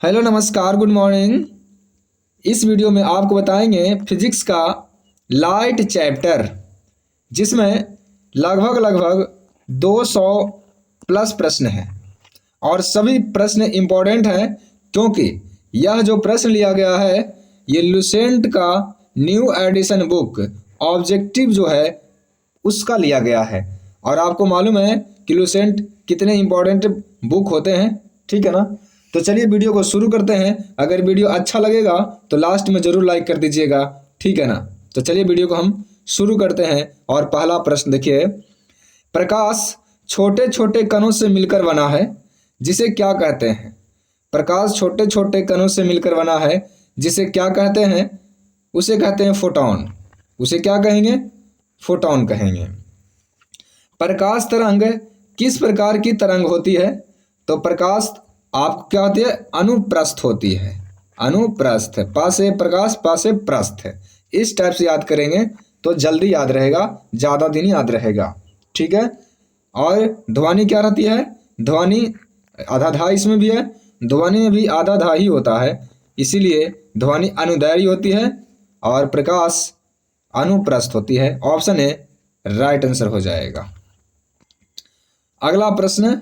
Hello नमस्कार good morning. इस video में आपको बताएंगे फिजिक्स का लाइट चैप्टर, जिसमें लगभग 200 प्लस प्रश्न हैं और सभी प्रश्न इम्पोर्टेंट हैं, क्योंकि यह जो प्रश्न लिया गया है ये लुसेंट का न्यू एडिशन बुक ऑब्जेक्टिव जो है उसका लिया गया है। और आपको मालूम है कि लुसेंट कितने इम्पोर्टेंट बुक होते हैं, ठीक है ना। तो चलिए वीडियो को शुरू करते हैं। अगर वीडियो अच्छा लगेगा तो लास्ट में ज़रूर लाइक कर दीजिएगा, ठीक है ना। तो चलिए वीडियो को हम शुरू करते हैं। और पहला प्रश्न देखिए, प्रकाश छोटे छोटे कणों से मिलकर बना है, जिसे क्या कहते हैं। प्रकाश छोटे छोटे कणों से मिलकर बना है, जिसे क्या कहते हैं। उसे कहते हैं फोटॉन। उसे क्या कहेंगे, फोटॉन कहेंगे। प्रकाश तरंग किस प्रकार की तरंग होती है। तो प्रकाश आपको क्या होती है, अनुप्रस्थ होती है। अनुप्रस्थ, पासे प्रकाश पासे प्रस्थ, इस टाइप से याद करेंगे तो जल्दी याद रहेगा, ज़्यादा दिन याद रहेगा, ठीक है। और ध्वनि क्या रहती है, ध्वनि आधा धा इसमें भी है, ध्वनि में भी आधा धा ही होता है, इसीलिए ध्वनि अनुदैर्घ्य होती है और प्रकाश अनुप्रस्थ होती है। ऑप्शन ए राइट आंसर हो जाएगा। अगला प्रश्न,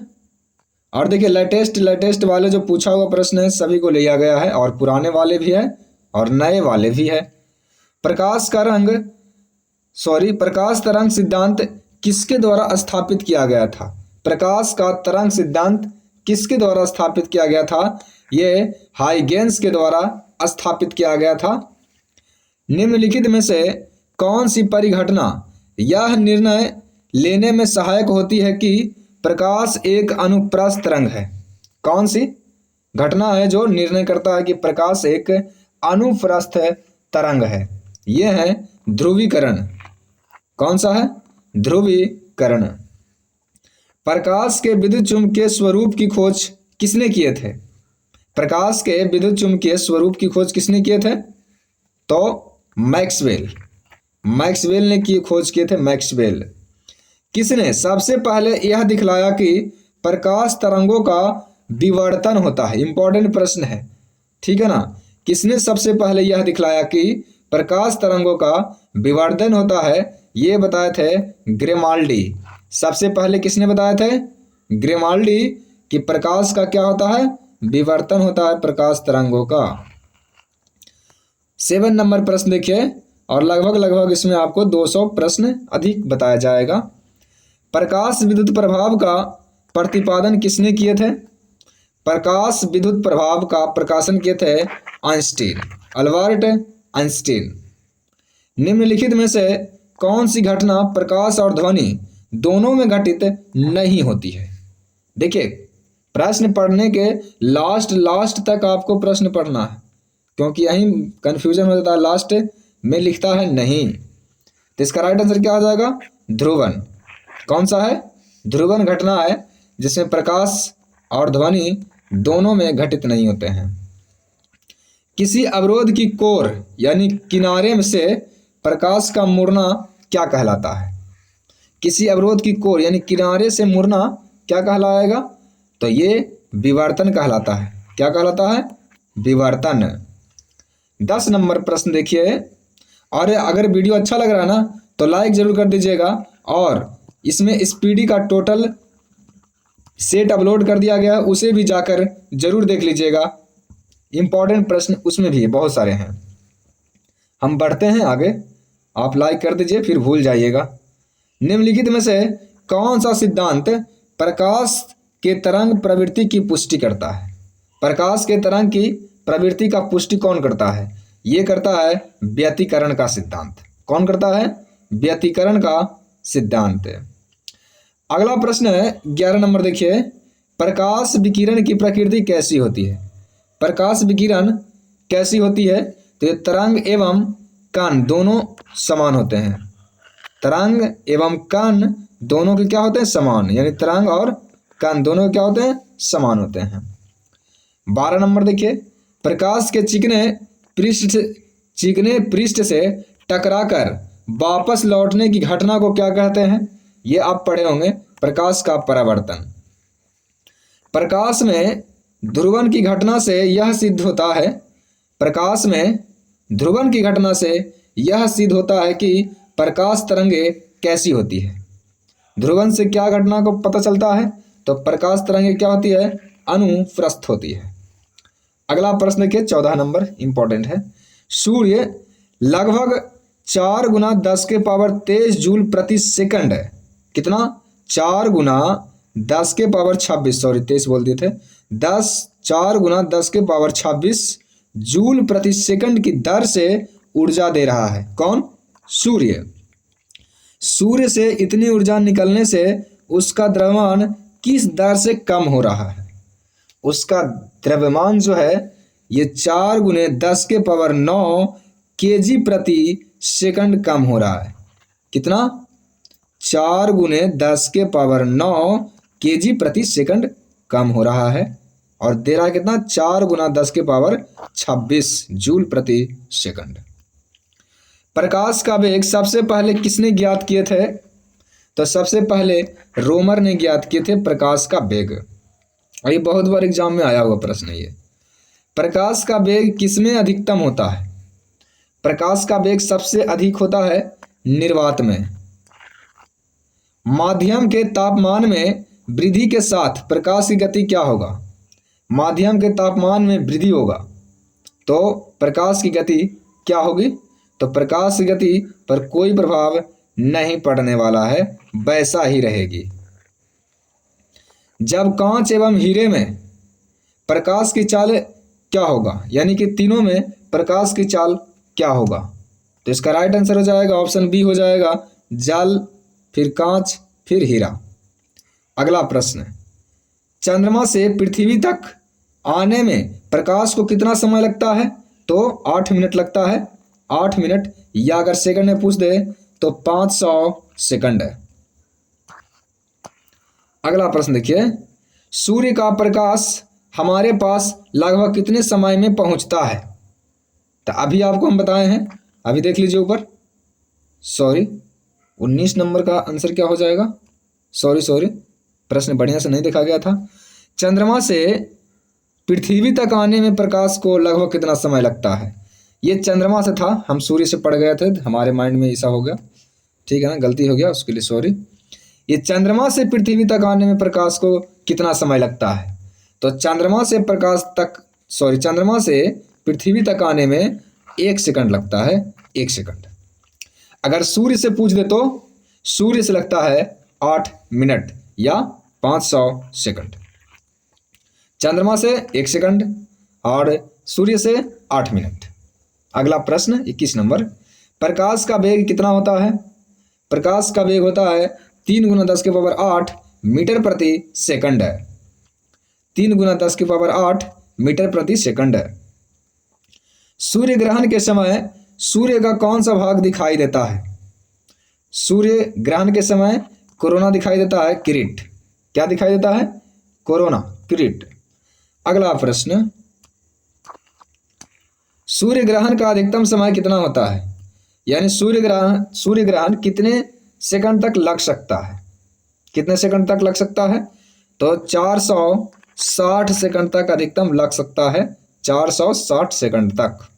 और देखिए लेटेस्ट वाले जो पूछा हुआ प्रश्न है सभी को लिया गया है, और पुराने वाले भी है और नए वाले भी है। प्रकाश तरंग सिद्धांत किसके द्वारा स्थापित किया गया था। प्रकाश का तरंग सिद्धांत किसके द्वारा स्थापित किया गया था। ये हाइगेंस के द्वारा स्थापित किया गया था। निम्नलिखित में से कौन सी परिघटना यह निर्णय लेने में सहायक होती है कि प्रकाश एक अनुप्रस्थ तरंग है। कौन सी घटना है जो निर्णय करता है कि प्रकाश एक अनुप्रस्थ तरंग है। यह है ध्रुवीकरण। कौन सा है, ध्रुवीकरण। प्रकाश के विद्युत चुम्बकीय स्वरूप की खोज किसने किए थे। प्रकाश के विद्युत चुम्बकीय स्वरूप की खोज किसने किए थे। तो मैक्सवेल ने की खोज किए थे, मैक्सवेल। किसने सबसे पहले यह दिखलाया कि प्रकाश तरंगों का विवर्तन होता है। इंपॉर्टेंट प्रश्न है, ठीक है ना। किसने सबसे पहले यह दिखलाया कि प्रकाश तरंगों का विवर्तन होता है। ये बताए थे ग्रेमाल्डी। सबसे पहले किसने बताया थे, ग्रेमाल्डी, कि प्रकाश का क्या होता है, विवर्तन होता है प्रकाश तरंगों का। 7 नंबर प्रश्न देखिए, और लगभग इसमें आपको 200 प्रश्न अधिक बताया जाएगा। प्रकाश विद्युत प्रभाव का प्रतिपादन किसने किए थे। प्रकाश विद्युत प्रभाव का प्रकाशन किए थे आइंस्टीन, अल्बर्ट आइंस्टीन। निम्नलिखित में से कौन सी घटना प्रकाश और ध्वनि दोनों में घटित नहीं होती है। देखिए प्रश्न पढ़ने के लास्ट तक आपको प्रश्न पढ़ना है, क्योंकि यहीं कंफ्यूजन हो जाता है, लास्ट में लिखता है नहीं। तो इसका राइट आंसर क्या हो जाएगा, ध्रुवन। कौन सा है, ध्रुवन घटना है जिसमें प्रकाश और ध्वनि दोनों में घटित नहीं होते हैं। किसी अवरोध की कोर यानी किनारे में से प्रकाश का मुड़ना क्या कहलाता है। किसी अवरोध की कोर यानी किनारे से मुड़ना क्या कहलाएगा, तो ये विवर्तन कहलाता है। क्या कहलाता है, विवर्तन। 10 नंबर प्रश्न देखिए, और अगर वीडियो अच्छा लग रहा है ना तो लाइक जरूर कर दीजिएगा, और इसमें स्पीडी का टोटल सेट अपलोड कर दिया गया है, उसे भी जाकर जरूर देख लीजिएगा। इंपॉर्टेंट प्रश्न उसमें भी बहुत सारे हैं। हम बढ़ते हैं आगे, आप लाइक कर दीजिए फिर भूल जाइएगा। निम्नलिखित में से कौन सा सिद्धांत प्रकाश के तरंग प्रवृत्ति की पुष्टि करता है। प्रकाश के तरंग की प्रवृत्ति का पुष्टि कौन करता है। ये करता है व्यतिकरण का सिद्धांत। कौन करता है, व्यतिकरण का सिद्धांत। अगला प्रश्न है 11 नंबर देखिए, प्रकाश विकिरण की प्रकृति कैसी होती है। प्रकाश विकिरण कैसी होती है, तो ये तरंग एवं कण दोनों समान होते हैं। तरंग एवं कण दोनों के क्या होते हैं, समान, यानी तरंग और कण दोनों के क्या होते हैं, समान होते हैं। 12 नंबर देखिए, प्रकाश के चिकने पृष्ठ से टकराकर वापस लौटने की घटना को क्या कहते हैं। ये आप पढ़े होंगे, प्रकाश का परावर्तन। प्रकाश में ध्रुवन की घटना से यह सिद्ध होता है, प्रकाश में ध्रुवन की घटना से यह सिद्ध होता है कि प्रकाश तरंगे कैसी होती है। ध्रुवन से क्या घटना को पता चलता है, तो प्रकाश तरंगे क्या होती है, अनुप्रस्थ होती है। अगला प्रश्न देखिए 14 नंबर इंपॉर्टेंट है। सूर्य लगभग 4 गुना 10 के पावर 23 जूल प्रति सेकंड है। कितना? 4 गुना 10 के पावर 26, सॉरी 23 बोल दिए थे, 4 गुना 10 के पावर 26 जूल प्रति सेकंड की दर से ऊर्जा दे रहा है। कौन? सूर्य। सूर्य से इतनी ऊर्जा निकलने से उसका द्रव्यमान किस दर से कम हो रहा है? उसका द्रव्यमान जो है ये 4 गुने 10 के पावर 9 केजी प्रति सेकंड कम हो रहा है। कितना? 4 गुने 10 के पावर 9 केजी प्रति सेकंड कम हो रहा है और दे रहा है कितना? 4 गुना 10 के पावर 26 जूल प्रति सेकंड। प्रकाश का वेग सबसे पहले किसने ज्ञात किए थे? तो सबसे पहले रोमर ने ज्ञात किए थे प्रकाश का वेग। और ये बहुत बार एग्जाम में आया हुआ प्रश्न है ये। प्रकाश का वेग किसमें अधिकतम होता है? प्रकाश का वेग सबसे अधिक होता है निर्वात में। माध्यम के तापमान में वृद्धि के साथ प्रकाश की गति क्या होगा? माध्यम के तापमान में वृद्धि होगा तो प्रकाश की गति क्या होगी? तो प्रकाश की गति पर कोई प्रभाव नहीं पड़ने वाला है, वैसा ही रहेगी। जब कांच एवं हीरे में प्रकाश की चाल क्या होगा, यानी कि तीनों में प्रकाश की चाल क्या होगा? तो इसका राइट आंसर हो जाएगा ऑप्शन बी हो जाएगा, जल, फिर कांच, फिर हीरा। अगला प्रश्न, चंद्रमा से पृथ्वी तक आने में प्रकाश को कितना समय लगता है? तो 8 मिनट लगता है। 8 मिनट, या अगर सेकंड में पूछ दे तो 500 सेकंड है। अगला प्रश्न देखिए, सूर्य का प्रकाश हमारे पास लगभग कितने समय में पहुंचता है? तो अभी आपको हम बताए हैं, अभी देख लीजिए ऊपर। सॉरी 19 नंबर का आंसर क्या हो जाएगा? सॉरी प्रश्न बढ़िया से नहीं देखा गया था। चंद्रमा से पृथ्वी तक आने में प्रकाश को लगभग कितना समय लगता है? ये चंद्रमा से था, हम सूर्य से पढ़ गए थे, हमारे माइंड में ऐसा हो गया, ठीक है ना, गलती हो गया, उसके लिए सॉरी। ये चंद्रमा से पृथ्वी तक आने में प्रकाश को कितना समय लगता है? तो चंद्रमा से पृथ्वी तक आने में 1 सेकंड लगता है, 1 सेकंड। अगर सूर्य से पूछ दे तो सूर्य से लगता है 8 मिनट या 500 सेकंड। चंद्रमा से 1 सेकंड और सूर्य से 8 मिनट। अगला प्रश्न 21 नंबर, प्रकाश का वेग कितना होता है? प्रकाश का वेग होता है 3 गुना 10 के पावर 8 मीटर प्रति सेकंड है। 3 गुना 10 के पावर 8 मीटर प्रति सेकंड है। सूर्य ग्रहण के समय सूर्य का कौन सा भाग दिखाई देता है? सूर्य ग्रहण के समय कोरोना दिखाई देता है, किरीट। क्या दिखाई देता है? कोरोना, किरीट। अगला प्रश्न, सूर्य ग्रहण का अधिकतम समय कितना होता है? यानी सूर्य ग्रहण कितने सेकंड तक लग सकता है? कितने सेकंड तक लग सकता है? तो 460 सेकंड तक अधिकतम लग सकता है, 460 सेकंड तक।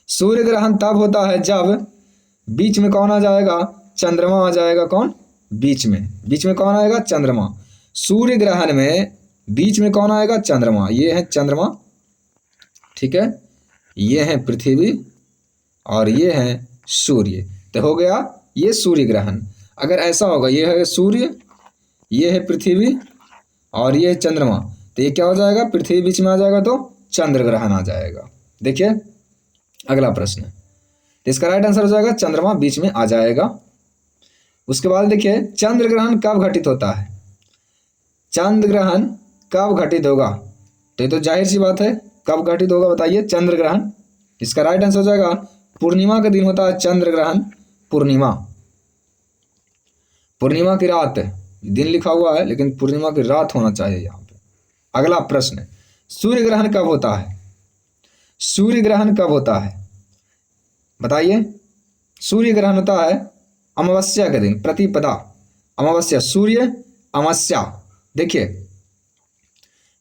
सूर्य ग्रहण तब होता है जब बीच में कौन आ जाएगा? चंद्रमा आ जाएगा। कौन? बीच में कौन आएगा? चंद्रमा। सूर्य ग्रहण में बीच में कौन आएगा? चंद्रमा। ये है चंद्रमा, ठीक है, ये है पृथ्वी और ये है सूर्य। तो हो गया ये सूर्य ग्रहण। अगर ऐसा होगा, ये है सूर्य, ये है पृथ्वी और ये है चंद्रमा, तो ये क्या हो जाएगा? पृथ्वी बीच में आ जाएगा तो चंद्र ग्रहण आ जाएगा। देखिए अगला प्रश्न, तो इसका राइट आंसर हो जाएगा चंद्रमा बीच में आ जाएगा। उसके बाद देखिए, चंद्र ग्रहण कब घटित होता है? चंद्र ग्रहण कब घटित होगा? तो ये तो जाहिर सी बात है, कब घटित होगा बताइए? चंद्र ग्रहण। इसका राइट आंसर हो जाएगा पूर्णिमा के दिन होता है चंद्र ग्रहण। पूर्णिमा की रात, दिन लिखा हुआ है लेकिन पूर्णिमा की रात होना चाहिए यहाँ पे। अगला प्रश्न, सूर्य ग्रहण कब होता है? सूर्य ग्रहण कब होता है बताइए? सूर्य ग्रहण होता है अमावस्या के दिन, प्रतिपदा अमावस्या, सूर्य अमावस्या। देखिए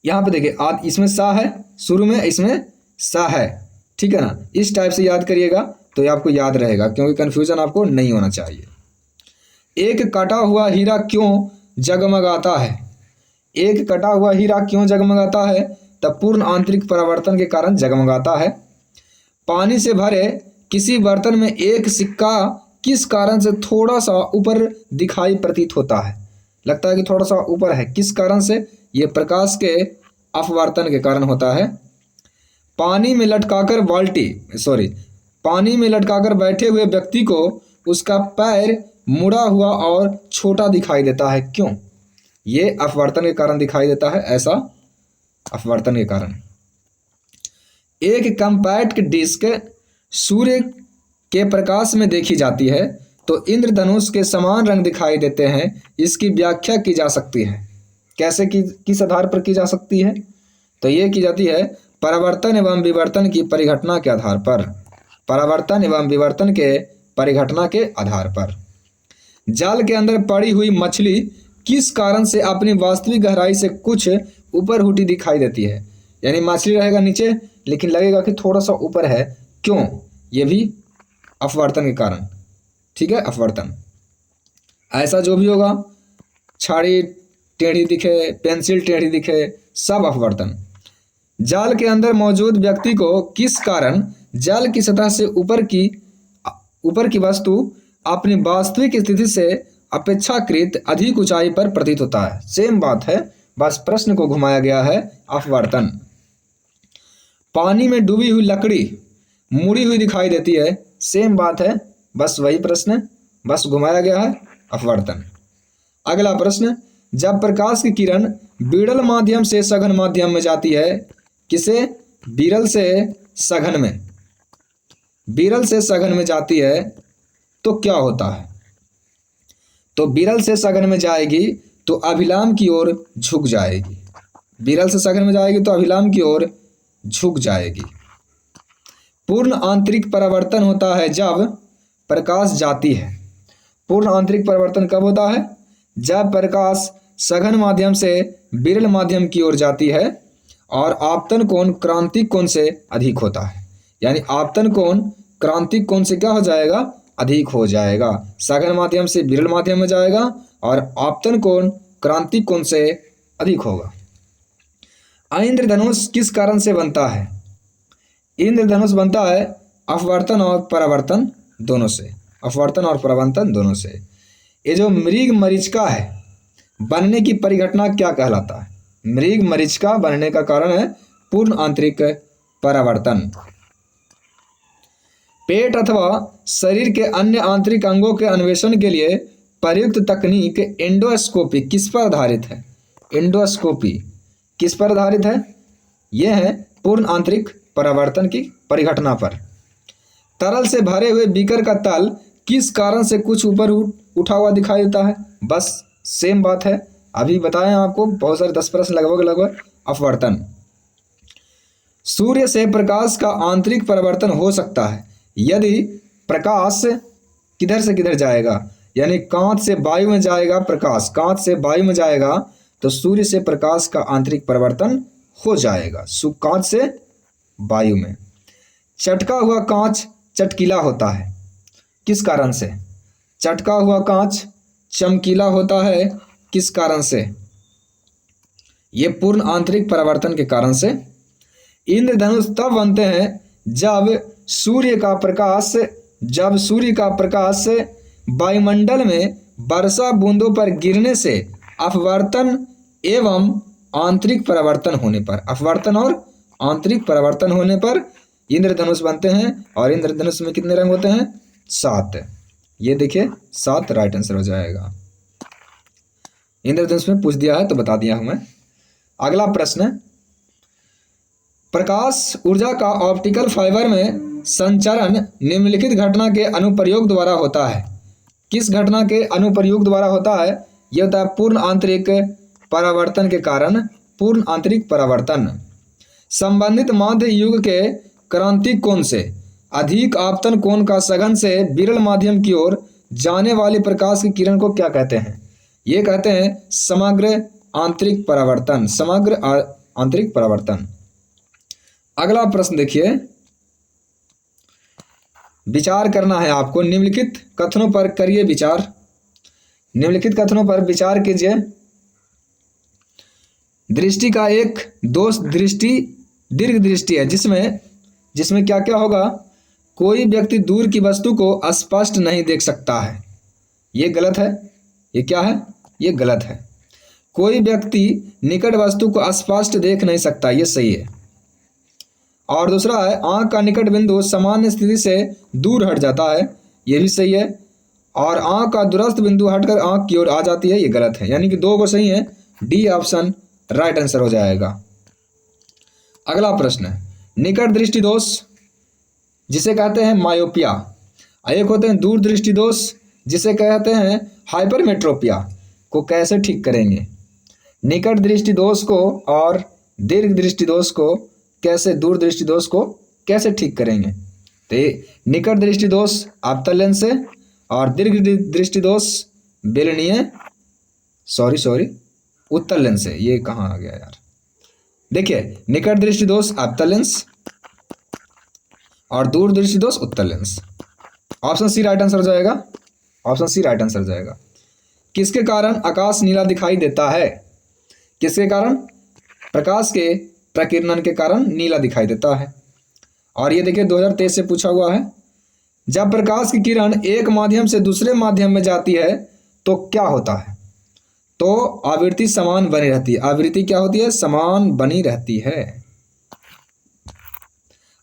यहाँ पे देखिए इसमें सा है शुरू में, इसमें सा है, ठीक है ना। इस टाइप से याद करिएगा तो ये आपको याद रहेगा, क्योंकि कन्फ्यूजन आपको नहीं होना चाहिए। एक कटा हुआ हीरा क्यों जगमगाता है? एक कटा हुआ हीरा क्यों जगमगाता है? तब पूर्ण आंतरिक परावर्तन के कारण जगमगाता है। पानी से भरे किसी बर्तन में एक सिक्का किस कारण से थोड़ा सा ऊपर दिखाई प्रतीत होता है? लगता है कि थोड़ा सा ऊपर है, किस कारण से? ये प्रकाश के अपवर्तन के कारण होता है। पानी में लटकाकर बैठे हुए व्यक्ति को उसका पैर मुड़ा हुआ और छोटा दिखाई देता है, क्यों? ये अपवर्तन के कारण दिखाई देता है, ऐसा अपवर्तन के कारण। एक कॉम्पैक्ट डिस्क सूर्य के प्रकाश में देखी जाती है तो इंद्रधनुष के समान रंग दिखाई देते हैं, इसकी व्याख्या की जा सकती है। कैसे किस आधार पर की जा सकती है? तो ये की जाती है परावर्तन एवं विवर्तन की परिघटना के आधार पर। परावर्तन एवं विवर्तन के परिघटना के आधार पर। जाल के अंदर पड़ी हुई मछली किस कारण से अपनी वास्तविक गहराई से कुछ ऊपर उठी दिखाई देती है? यानी मछली रहेगा नीचे लेकिन लगेगा कि थोड़ा सा ऊपर है, क्यों? ये भी अपवर्तन के कारण, ठीक है, अपवर्तन। ऐसा जो भी होगा, छाड़ी टेढ़ी दिखे, पेंसिल टेढ़ी दिखे, सब अपवर्तन। जाल के अंदर मौजूद व्यक्ति को किस कारण जाल की सतह से ऊपर की वस्तु अपनी वास्तविक स्थिति से अपेक्षाकृत अधिक ऊंचाई पर प्रतीत होता है? सेम बात है, बस प्रश्न को घुमाया गया है, अपवर्तन। पानी में डूबी हुई लकड़ी मुड़ी हुई दिखाई देती है, सेम बात है, बस वही प्रश्न, बस घुमाया गया है, अपवर्तन। अगला प्रश्न, जब प्रकाश की किरण विरल माध्यम से सघन माध्यम में जाती है, किसे? विरल से सघन में, विरल से सघन में जाती है तो क्या होता है? तो विरल से सघन में जाएगी तो अभिलाम की ओर झुक जाएगी। विरल से सघन में जाएगी तो अभिलाम की ओर झुक जाएगी। पूर्ण आंतरिक परावर्तन होता है जब प्रकाश जाती है। पूर्ण आंतरिक परावर्तन कब होता है? जब प्रकाश सघन माध्यम से विरल माध्यम की ओर जाती है और आपतन कोण क्रांतिक कोण से अधिक होता है। यानी आपतन कोण क्रांतिक कोण से क्या हो जाएगा? अधिक हो जाएगा। सघन माध्यम से विरल माध्यम में जाएगा और आपतन कोण क्रांतिक कोण से अधिक होगा। इंद्रधनुष किस कारण से बनता है? इंद्रधनुष बनता है अपवर्तन और परावर्तन दोनों से। अपवर्तन और परावर्तन दोनों से। ये जो मृग मरीचिका है, बनने की परिघटना क्या कहलाता है? मृग मरीचिका बनने का कारण है पूर्ण आंतरिक परावर्तन। पेट अथवा शरीर के अन्य आंतरिक अंगों के अन्वेषण के लिए प्रयुक्त तकनीक एंडोस्कोपी किस पर आधारित है? एंडोस्कोपी किस पर आधारित है? यह है पूर्ण आंतरिक परावर्तन की परिघटना पर। तरल से भरे हुए बीकर का तल किस कारण से कुछ ऊपर उठा हुआ दिखाई देता है? बस सेम बात है, अभी बताएं आपको, बहुत सारे 10 प्रश्न लगभग अपवर्तन। सूर्य से प्रकाश का आंतरिक परिवर्तन हो सकता है यदि प्रकाश किधर से किधर जाएगा, यानी कांच से वायु में जाएगा। प्रकाश कांच से वायु में जाएगा तो सूर्य से प्रकाश का आंतरिक परिवर्तन हो जाएगा, कांच से वायु में। चटका हुआ कांच चटकीला होता है, किस कारण से? चटका हुआ कांच चमकीला होता है, किस कारण से? ये पूर्ण आंतरिक परावर्तन के कारण से। इंद्रधनुष तब बनते हैं जब सूर्य का प्रकाश वायुमंडल में वर्षा बूंदों पर गिरने से अपवर्तन एवं आंतरिक परावर्तन होने पर, अपवर्तन और आंतरिक परावर्तन होने पर इंद्रधनुष बनते हैं। और इंद्रधनुष में कितने रंग होते हैं? 7। ये देखिए 7 राइट आंसर हो जाएगा। इंद्रधनुष में पूछ दिया है तो बता दिया हूं मैं। अगला प्रश्न, प्रकाश ऊर्जा का ऑप्टिकल फाइबर में संचरण निम्नलिखित घटना के अनुप्रयोग द्वारा होता है। किस घटना के अनुप्रयोग द्वारा होता है? यह होता है पूर्ण आंतरिक परावर्तन के कारण। पूर्ण आंतरिक परावर्तन। संबंधित माध्य युग के क्रांतिक कोण से अधिक आपतन कोण का सघन से विरल माध्यम की ओर जाने वाली प्रकाश की किरण को क्या कहते हैं? ये कहते हैं समग्र आंतरिक परावर्तन। समग्र आंतरिक परावर्तन। अगला प्रश्न देखिए, विचार करना है आपको। निम्नलिखित कथनों पर करिए विचार। निम्नलिखित कथनों पर विचार कीजिए। दृष्टि का एक दोष दृष्टि दीर्घ दृष्टि है, जिसमें क्या क्या होगा, कोई व्यक्ति दूर की वस्तु को स्पष्ट नहीं देख सकता है। ये गलत है। ये क्या है? ये गलत है। कोई व्यक्ति निकट वस्तु को स्पष्ट देख नहीं सकता, ये सही है। और दूसरा है, आंख का निकट बिंदु सामान्य स्थिति से दूर हट जाता है, ये भी सही है। और आंख का दूरस्थ बिंदु हटकर आंख की ओर आ जाती है, ये गलत है। यानी कि दो को सही है, डी ऑप्शन राइट आंसर हो जाएगा। अगला प्रश्न है, निकट दृष्टि दोष जिसे कहते हैं मायोपिया, एक होते हैं दूर दृष्टि दोष जिसे कहते हैं हाइपरमेट्रोपिया, को कैसे ठीक करेंगे? निकट दृष्टि दोष को और दीर्घ दृष्टि दोष को कैसे, दूर दृष्टि दोष को कैसे ठीक करेंगे? तो निकट दृष्टि दोष अवतल लेंस से और दीर्घ दृष्टि दोष बेलनीय उत्तल लेंस से। ये कहाँ आ गया यार? देखिए, निकट दृष्टि दोष अवतल लेंस और दूर दृष्टि दोष उत्तल lens. Option C right answer हो जाएगा। ऑप्शन सी राइट आंसर हो जाएगा। किसके कारण आकाश नीला दिखाई देता है? किसके कारण? प्रकाश के प्रकीर्णन के कारण नीला दिखाई देता है। और ये देखिए 2023 से पूछा हुआ है, जब प्रकाश की किरण एक माध्यम से दूसरे माध्यम में जाती है तो क्या होता है? तो आवृत्ति समान बनी रहती है। आवृत्ति क्या होती है? समान बनी रहती है।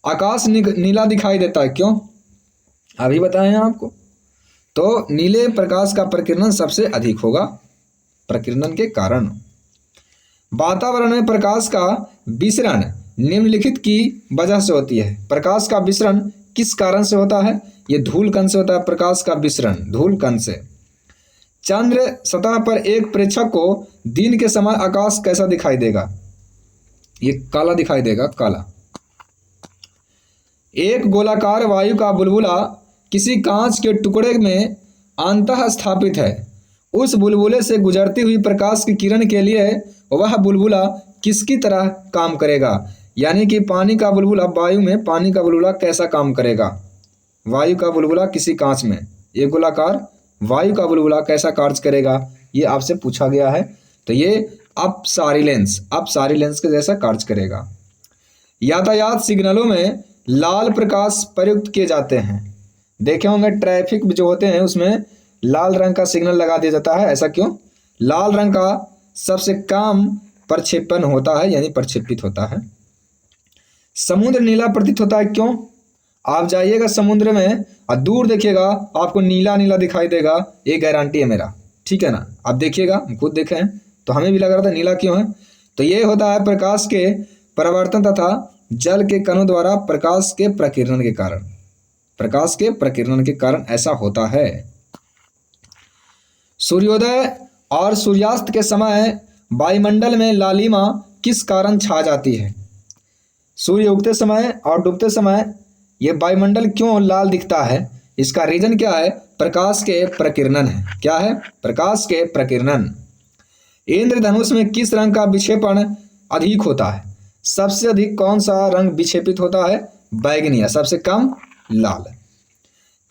आकाश नीला दिखाई देता है, क्यों? अभी बताए हैं आपको। तो नीले प्रकाश का प्रकीर्णन सबसे अधिक होगा, प्रकीर्णन के कारण। वातावरण में प्रकाश का विसरण निम्नलिखित की वजह से होती है। प्रकाश का विसरण किस कारण से होता है? ये धूल कण से होता है। प्रकाश का विसरण धूल कण से। चंद्र सतह पर एक प्रेक्षक को दिन के समय आकाश कैसा दिखाई देगा? ये काला दिखाई देगा, काला। एक गोलाकार वायु का बुलबुला किसी कांच के टुकड़े में अंतः स्थापित है। उस बुलबुले से गुजरती हुई प्रकाश की किरण के लिए वह बुलबुला किसकी तरह काम करेगा? यानी कि पानी का बुलबुला, वायु में पानी का बुलबुला कैसा काम करेगा? वायु का बुलबुला किसी कांच में, एक गोलाकार वायु का बुलबुला कैसा कार्य करेगा? ये आपसे पूछा गया है। तो ये अपसारी लेंस के जैसा कार्य करेगा। यातायात सिग्नलों में लाल प्रकाश प्रयुक्त किए जाते हैं। देखे होंगे ट्रैफिक जो होते हैं उसमें लाल रंग का सिग्नल लगा दिया जाता है। ऐसा क्यों? लाल रंग का सबसे कम प्रक्षेपण होता है, यानी प्रक्षेपित होता है। समुद्र नीला प्रतीत होता है, क्यों? आप जाइएगा समुद्र में और दूर देखिएगा आपको नीला नीला दिखाई देगा, ये गारंटी है मेरा, ठीक है ना? आप देखिएगा, हम खुद देखे हैं तो हमें भी लग रहा था नीला क्यों है। तो ये होता है प्रकाश के परावर्तन तथा जल के कणों द्वारा प्रकाश के प्रकीर्णन के कारण। प्रकाश के प्रकीर्णन के कारण ऐसा होता है। सूर्योदय और सूर्यास्त के समय वायुमंडल में लालिमा किस कारण छा जाती है? सूर्य उगते समय और डूबते समय ये वायुमंडल क्यों लाल दिखता है? इसका रीजन क्या है? प्रकाश के प्रकीर्णन है। क्या है? प्रकाश के प्रकीर्णन। इंद्रधनुष में किस रंग का विक्षेपण अधिक होता है? सबसे अधिक कौन सा रंग विक्षेपित होता है? बैगनी, सबसे कम लाल।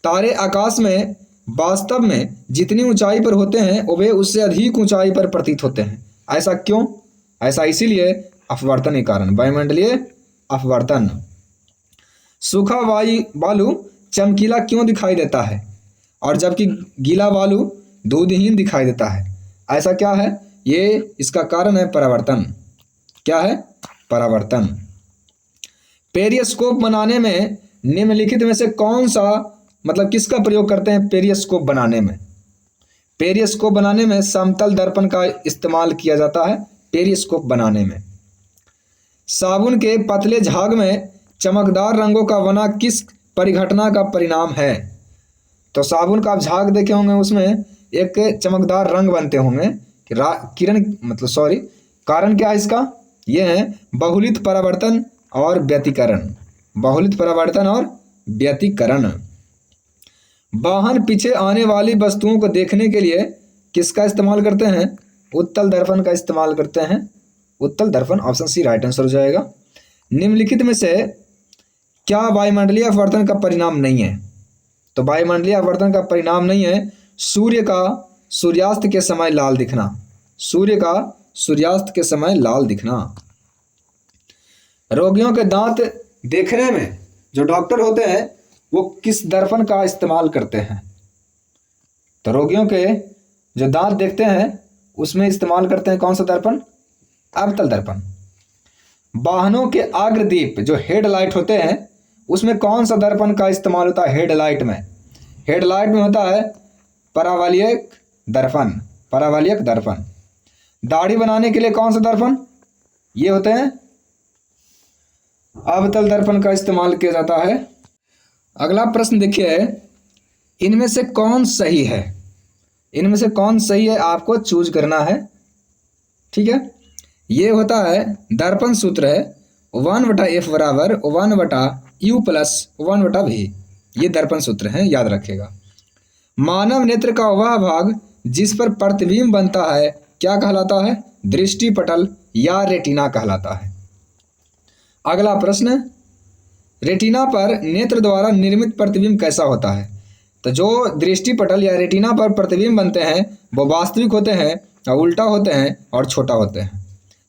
तारे आकाश में वास्तव में जितनी ऊंचाई पर होते हैं वे उससे अधिक ऊंचाई पर प्रतीत होते हैं। ऐसा क्यों? ऐसा इसीलिए अपवर्तन के कारण, वायुमंडलीय अपवर्तन। सूखा बालू चमकीला क्यों दिखाई देता है और जबकि गीला बालू दूधहीन दिखाई देता है? ऐसा क्या है? ये इसका कारण है परावर्तन। क्या है? परावर्तन। पेरिस्कोप बनाने में निम्नलिखित में से कौन सा, मतलब किसका प्रयोग करते हैं पेरिस्कोप बनाने में? पेरिस्कोप बनाने में समतल दर्पण का इस्तेमाल किया जाता है पेरिस्कोप बनाने में। साबुन के पतले झाग में चमकदार रंगों का बना किस परिघटना का परिणाम है? तो साबुन का आप झाग देखे होंगे, उसमें एक चमकदार रंग बनते होंगे, कारण क्या है इसका? ये है बहुलित परावर्तन और व्यतिकरण। बहुलित परावर्तन और व्यतिकरण। वाहन पीछे आने वाली वस्तुओं को देखने के लिए किसका इस्तेमाल करते हैं? उत्तल दर्पण का इस्तेमाल करते हैं। उत्तल दर्पण, ऑप्शन सी राइट आंसर हो जाएगा। निम्नलिखित में से क्या वायुमंडलीय अपवर्तन का परिणाम नहीं है? तो वायुमंडलीय अपवर्तन का परिणाम नहीं है सूर्य का सूर्यास्त के समय लाल दिखना। सूर्य का सूर्यास्त के समय लाल दिखना। रोगियों के दांत देखने में जो डॉक्टर होते हैं वो किस दर्पण का इस्तेमाल करते हैं? तो रोगियों के जो दांत देखते हैं उसमें इस्तेमाल करते हैं कौन सा दर्पण? अवतल दर्पण। वाहनों के अग्रदीप जो हेडलाइट होते हैं उसमें कौन सा दर्पण का इस्तेमाल होता है? हेडलाइट में, हेडलाइट में होता है परावलयिक दर्पण, परावलयिक दर्पण। दाढ़ी बनाने के लिए कौन सा दर्पण? ये होते हैं अवतल दर्पण का इस्तेमाल किया जाता है। अगला प्रश्न देखिए, इनमें से कौन सही है? इनमें से कौन सही है आपको चूज करना है, ठीक है। ये होता है दर्पण सूत्र है 1/f बराबर 1/u प्लस 1/v। ये दर्पण सूत्र है, याद रखेगा। मानव नेत्र का वह भाग जिस पर प्रतिबिंब बनता है क्या कहलाता है? दृष्टिपटल या रेटिना कहलाता है। अगला प्रश्न, रेटिना पर नेत्र द्वारा निर्मित प्रतिबिंब कैसा होता है? तो जो दृष्टिपटल या रेटिना पर प्रतिबिंब बनते हैं वो वास्तविक होते हैं और उल्टा होते हैं और छोटा होते हैं।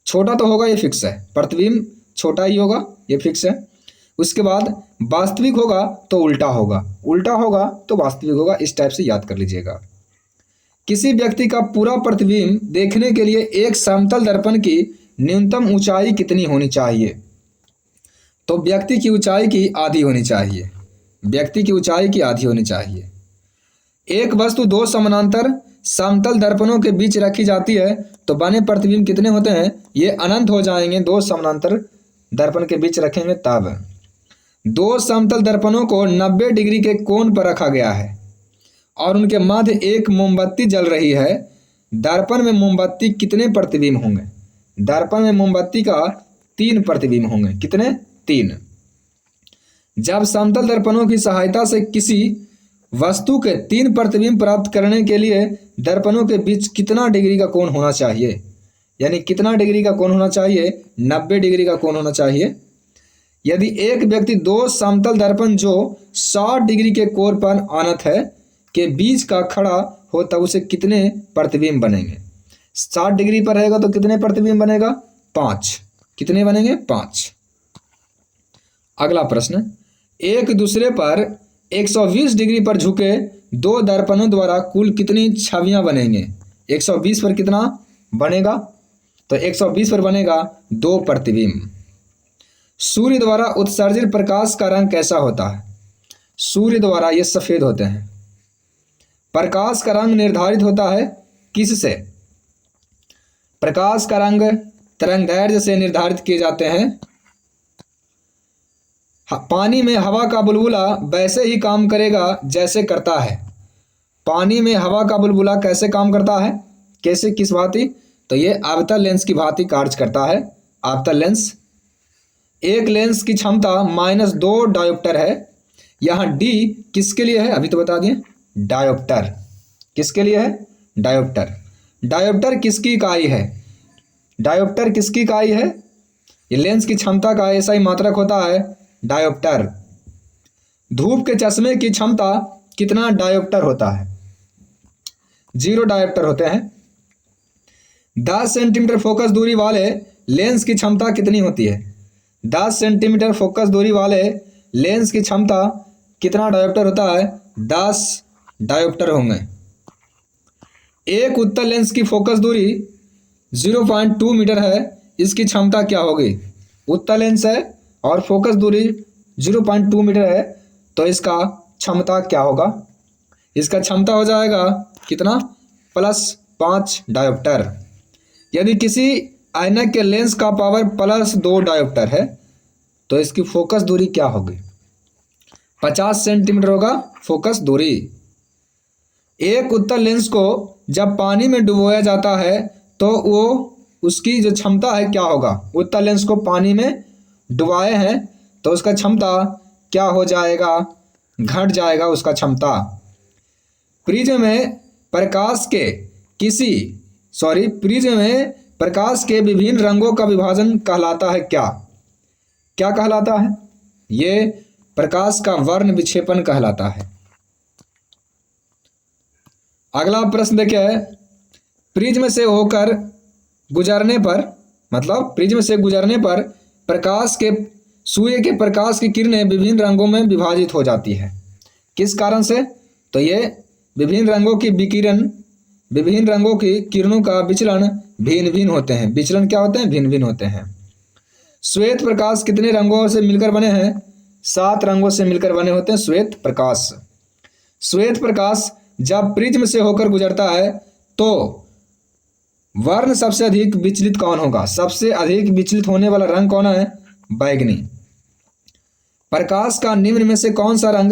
छोटा तो होगा, ये फिक्स है, प्रतिबिंब छोटा ही होगा, ये फिक्स है। उसके बाद वास्तविक होगा तो उल्टा होगा, उल्टा होगा तो वास्तविक होगा, इस टाइप से याद कर लीजिएगा। किसी व्यक्ति का पूरा प्रतिबिंब देखने के लिए एक समतल दर्पण की न्यूनतम ऊंचाई कितनी होनी चाहिए? तो व्यक्ति की ऊंचाई की आधी होनी चाहिए, व्यक्ति की ऊंचाई की आधी होनी चाहिए। एक वस्तु दो समानांतर समतल दर्पणों के बीच रखी जाती है तो बने प्रतिबिंब कितने होते हैं? ये अनंत हो जाएंगे। दो समानांतर दर्पण के बीच रखेंगे तब। दो समतल दर्पणों को 90 डिग्री के कोण पर रखा गया है और उनके मध्य एक मोमबत्ती जल रही है। दर्पण में मोमबत्ती कितने प्रतिबिंब होंगे? दर्पण में मोमबत्ती का 3 प्रतिबिंब होंगे। कितने? 3। जब समतल दर्पणों की सहायता से किसी वस्तु के 3 प्रतिबिंब प्राप्त करने के लिए दर्पणों के बीच कितना डिग्री का कोण होना चाहिए? यानी कितना डिग्री का कोण होना चाहिए? 90 डिग्री का कोण होना चाहिए। यदि एक व्यक्ति दो समतल दर्पण जो 60 डिग्री के कोण पर आनत है के बीच का खड़ा हो तब उसे कितने प्रतिबिंब बनेंगे? 60 डिग्री पर रहेगा तो कितने प्रतिबिंब बनेगा? 5। कितने बनेंगे? 5। अगला प्रश्न, एक दूसरे पर 120 डिग्री पर झुके दो दर्पणों द्वारा कुल कितनी छवियां बनेंगे? 120 पर कितना बनेगा? तो 120 पर बनेगा 2 प्रतिबिंब। सूर्य द्वारा उत्सर्जित प्रकाश का रंग कैसा होता है? सूर्य द्वारा ये सफेद होते हैं। प्रकाश का रंग निर्धारित होता है किससे? प्रकाश का रंग तरंगदैर्घ्य से निर्धारित किए जाते हैं। पानी में हवा का बुलबुला वैसे ही काम करेगा जैसे करता है। पानी में हवा का बुलबुला कैसे काम करता है? कैसे, किस भांति? तो ये अवतल लेंस की भांति कार्य करता है। अवतल लेंस। एक लेंस की क्षमता -2 डायोप्टर है। यहाँ डी किसके लिए है? अभी तो बता दिए, डायोप्टर किसके लिए है? डायोप्टर। डायोप्टर किसकी इकाई है? डायोप्टर किसकी इकाई है? ये लेंस की क्षमता का ऐसा ही मात्रक होता है डायोप्टर। धूप के चश्मे की क्षमता कितना डायोप्टर होता है? 0 डायोप्टर होते हैं। 10 सेंटीमीटर फोकस दूरी वाले लेंस की क्षमता कितनी होती है? 10 सेंटीमीटर फोकस दूरी वाले लेंस की क्षमता कितना डायोप्टर होता है? 10 डायोप्टर होंगे। एक उत्तल लेंस की फोकस दूरी 0.2 मीटर है, इसकी क्षमता क्या होगी? उत्तल लेंस है और फोकस दूरी 0.2 मीटर है तो इसका क्षमता क्या होगा? इसका क्षमता हो जाएगा कितना? +5 डायोप्टर। यदि किसी ऐनक के लेंस का पावर +2 डायोप्टर है तो इसकी फोकस दूरी क्या होगी? 50 सेंटीमीटर होगा फोकस दूरी। एक उत्तल लेंस को जब पानी में डुबोया जाता है तो वो उसकी जो क्षमता है क्या होगा? उत्तल लेंस को पानी में डुबाए हैं तो उसका क्षमता क्या हो जाएगा? घट जाएगा उसका क्षमता। प्रिज्म में प्रकाश के विभिन्न रंगों का विभाजन कहलाता है क्या? क्या कहलाता है? ये प्रकाश का वर्ण विक्षेपण कहलाता है। अगला प्रश्न देखिए, प्रिज्म से होकर गुजरने पर, मतलब प्रिज्म से गुजरने पर प्रकाश के सूर्य के प्रकाश की किरणें विभिन्न रंगों में विभाजित हो जाती है, किस कारण से? तो ये विभिन्न रंगों की विकिरण, विभिन्न रंगों की किरणों का विचलन भिन्न भिन्न होते हैं। विचलन क्या होते हैं? भिन्न भिन्न होते हैं। श्वेत प्रकाश कितने रंगों से मिलकर बने हैं? 7 रंगों से मिलकर बने होते हैं श्वेत प्रकाश। श्वेत प्रकाश जब प्रिज्म से होकर गुजरता है तो वर्ण सबसे अधिक विचलित कौन होगा? सबसे अधिक विचलित होने वाला रंग कौन है? बैगनी। प्रकाश का निम्न में से कौन सा रंग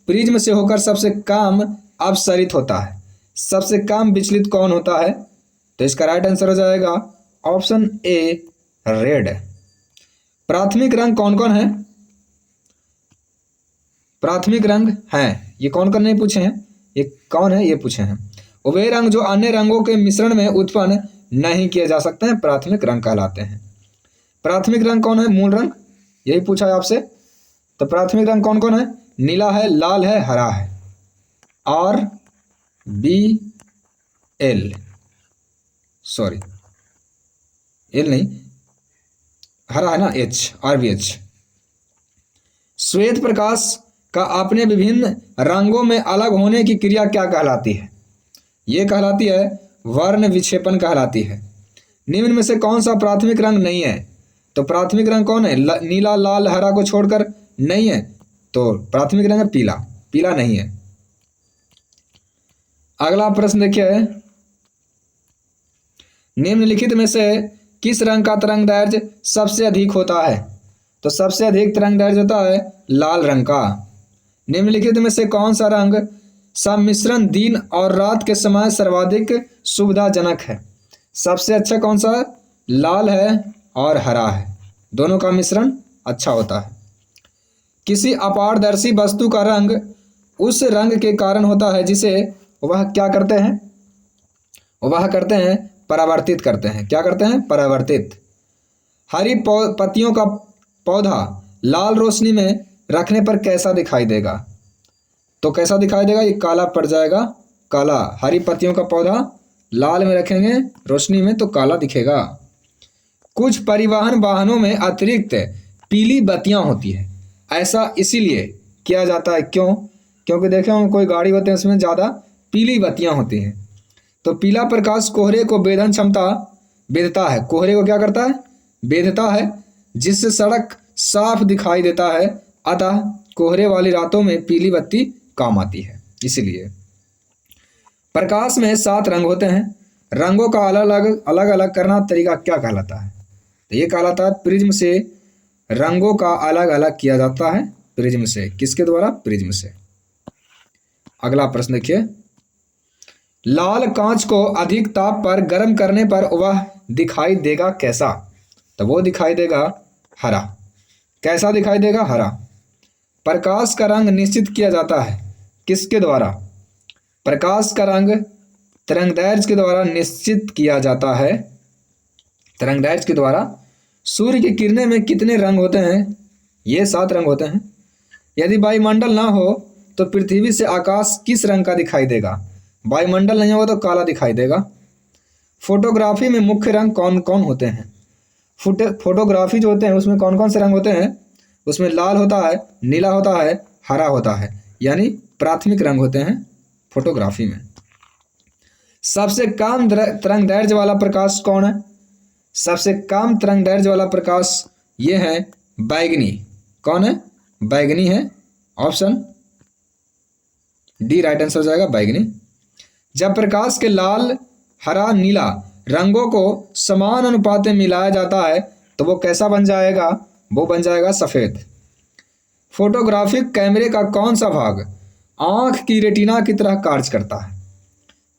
प्रिज्म से होकर सबसे कम अपसरित होता है? सबसे कम विचलित कौन होता है? तो इसका राइट आंसर हो जाएगा ऑप्शन ए, रेड। प्राथमिक रंग कौन कौन है? प्राथमिक रंग हैं, ये कौन कौन नहीं पूछे हैं, ये कौन है ये पूछे हैं। वे रंग जो अन्य रंगों के मिश्रण में उत्पन्न नहीं किए जा सकते हैं, प्राथमिक रंग कहलाते हैं। प्राथमिक रंग कौन है? मूल रंग, यही पूछा है आपसे। तो प्राथमिक रंग कौन कौन है? नीला है, लाल है, हरा है। RBL, सॉरी एल नहीं, हरा है ना, RBH। श्वेत प्रकाश का अपने विभिन्न रंगों में अलग होने की क्रिया क्या कहलाती है? ये कहलाती है वर्ण विक्षेपण कहलाती है। निम्न में से कौन सा प्राथमिक रंग नहीं है? तो प्राथमिक रंग कौन है? नीला, लाल, हरा को छोड़कर नहीं है, तो प्राथमिक रंग है पीला। पीला नहीं है। अगला प्रश्न देखिए, निम्नलिखित में से किस रंग का तरंगदैर्घ्य सबसे अधिक होता है? तो सबसे अधिक तरंगदैर्घ्य होता है लाल रंग का। निम्नलिखित में से कौन सा रंग सम्मिश्रण दिन और रात के समय सर्वाधिक सुविधाजनक है? सबसे अच्छा कौन सा? लाल है और हरा है, दोनों का मिश्रण अच्छा होता है। किसी अपारदर्शी वस्तु का रंग उस रंग के कारण होता है जिसे वह क्या करते हैं? वह करते हैं परावर्तित करते हैं। क्या करते हैं? परावर्तित। हरी पत्तियों का पौधा लाल रोशनी में रखने पर कैसा दिखाई देगा? तो कैसा दिखाई देगा? ये काला पड़ जाएगा, काला। हरी पत्तियों का पौधा लाल में रखेंगे रोशनी में तो काला दिखेगा। कुछ परिवहन वाहनों में अतिरिक्त पीली बत्तियां होती है, ऐसा इसीलिए किया जाता है, क्यों? क्योंकि देखे हम कोई गाड़ी होते हैं उसमें ज़्यादा पीली बत्तियां होती हैं। तो पीला प्रकाश कोहरे को बेधन क्षमता बेधता है। कोहरे को क्या करता है? बेधता है, जिससे सड़क साफ दिखाई देता है। अतः कोहरे वाली रातों में पीली बत्ती काम आती है। इसलिए प्रकाश में 7 रंग होते हैं। रंगों का अलग अलग करना तरीका क्या कहलाता है? तो ये कहलाता है प्रिज्म से रंगों का अलग अलग किया जाता है। प्रिज्म से, किसके द्वारा? प्रिज्म से। अगला प्रश्न देखिए, लाल कांच को अधिक ताप पर गर्म करने पर वह दिखाई देगा कैसा? तो वो दिखाई देगा हरा। कैसा दिखाई देगा? हरा। प्रकाश का रंग निश्चित किया जाता है किसके द्वारा? प्रकाश का रंग तरंगदैर्घ्य के द्वारा निश्चित किया जाता है। तरंगदैर्घ्य के द्वारा। सूर्य की किरणें में कितने रंग होते हैं? ये 7 रंग होते हैं। यदि वायुमंडल ना हो तो पृथ्वी से आकाश किस रंग का दिखाई देगा? वायुमंडल नहीं होगा तो काला दिखाई देगा। फोटोग्राफी में मुख्य रंग कौन कौन होते हैं? फोटोग्राफी जो होते हैं उसमें कौन कौन से रंग होते हैं? उसमें लाल होता है, नीला होता है, हरा होता है, यानी प्राथमिक रंग होते हैं फोटोग्राफी में। सबसे कम तरंगदैर्घ्य वाला प्रकाश कौन है? सबसे कम तरंगदैर्घ्य वाला प्रकाश ये है बैगनी। कौन है? बैगनी है। ऑप्शन डी राइट आंसर हो जाएगा, बैगनी। जब प्रकाश के लाल, हरा, नीला रंगों को समान अनुपात में मिलाया जाता है तो वो कैसा बन जाएगा? वो बन जाएगा सफ़ेद। फोटोग्राफिक कैमरे का कौन सा भाग आँख की रेटिना की तरह कार्य करता है?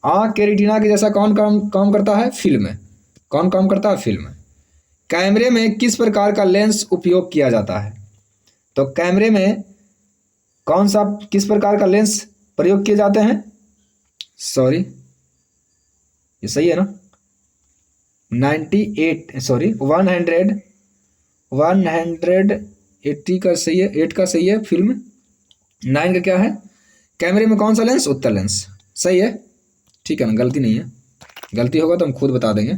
आँख के रेटिना के जैसा कौन काम करता है? फिल्म। कौन काम करता है? फिल्म। कैमरे में किस प्रकार का लेंस उपयोग किया जाता है? तो कैमरे में कौन सा, किस प्रकार का लेंस प्रयोग किए जाते हैं? सॉरी, ये सही है ना? 98 सॉरी 180 का सही है, 8 का सही है फिल्म, 9 का क्या है, कैमरे में कौन सा लेंस, उत्तल लेंस, सही है, ठीक है ना, गलती नहीं है, गलती होगा तो हम खुद बता देंगे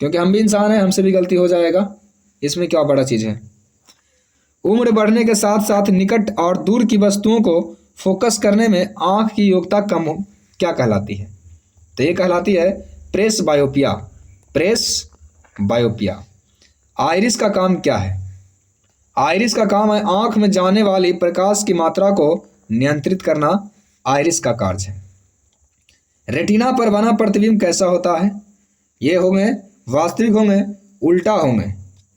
क्योंकि हम भी इंसान हैं, हमसे भी गलती हो जाएगा, इसमें क्या बड़ा चीज़ है। उम्र बढ़ने के साथ साथ निकट और दूर की वस्तुओं को फोकस करने में आँख की योग्यता कम क्या कहलाती है, तो ये कहलाती है प्रेस बायोपिया, प्रेस बायोपिया। आइरिस का काम क्या है, आइरिस का काम है आँख में जाने वाली प्रकाश की मात्रा को नियंत्रित करना, आइरिस का कार्य है। रेटिना पर बना प्रतिबिंब कैसा होता है, ये होंगे वास्तविक होंगे, उल्टा होंगे,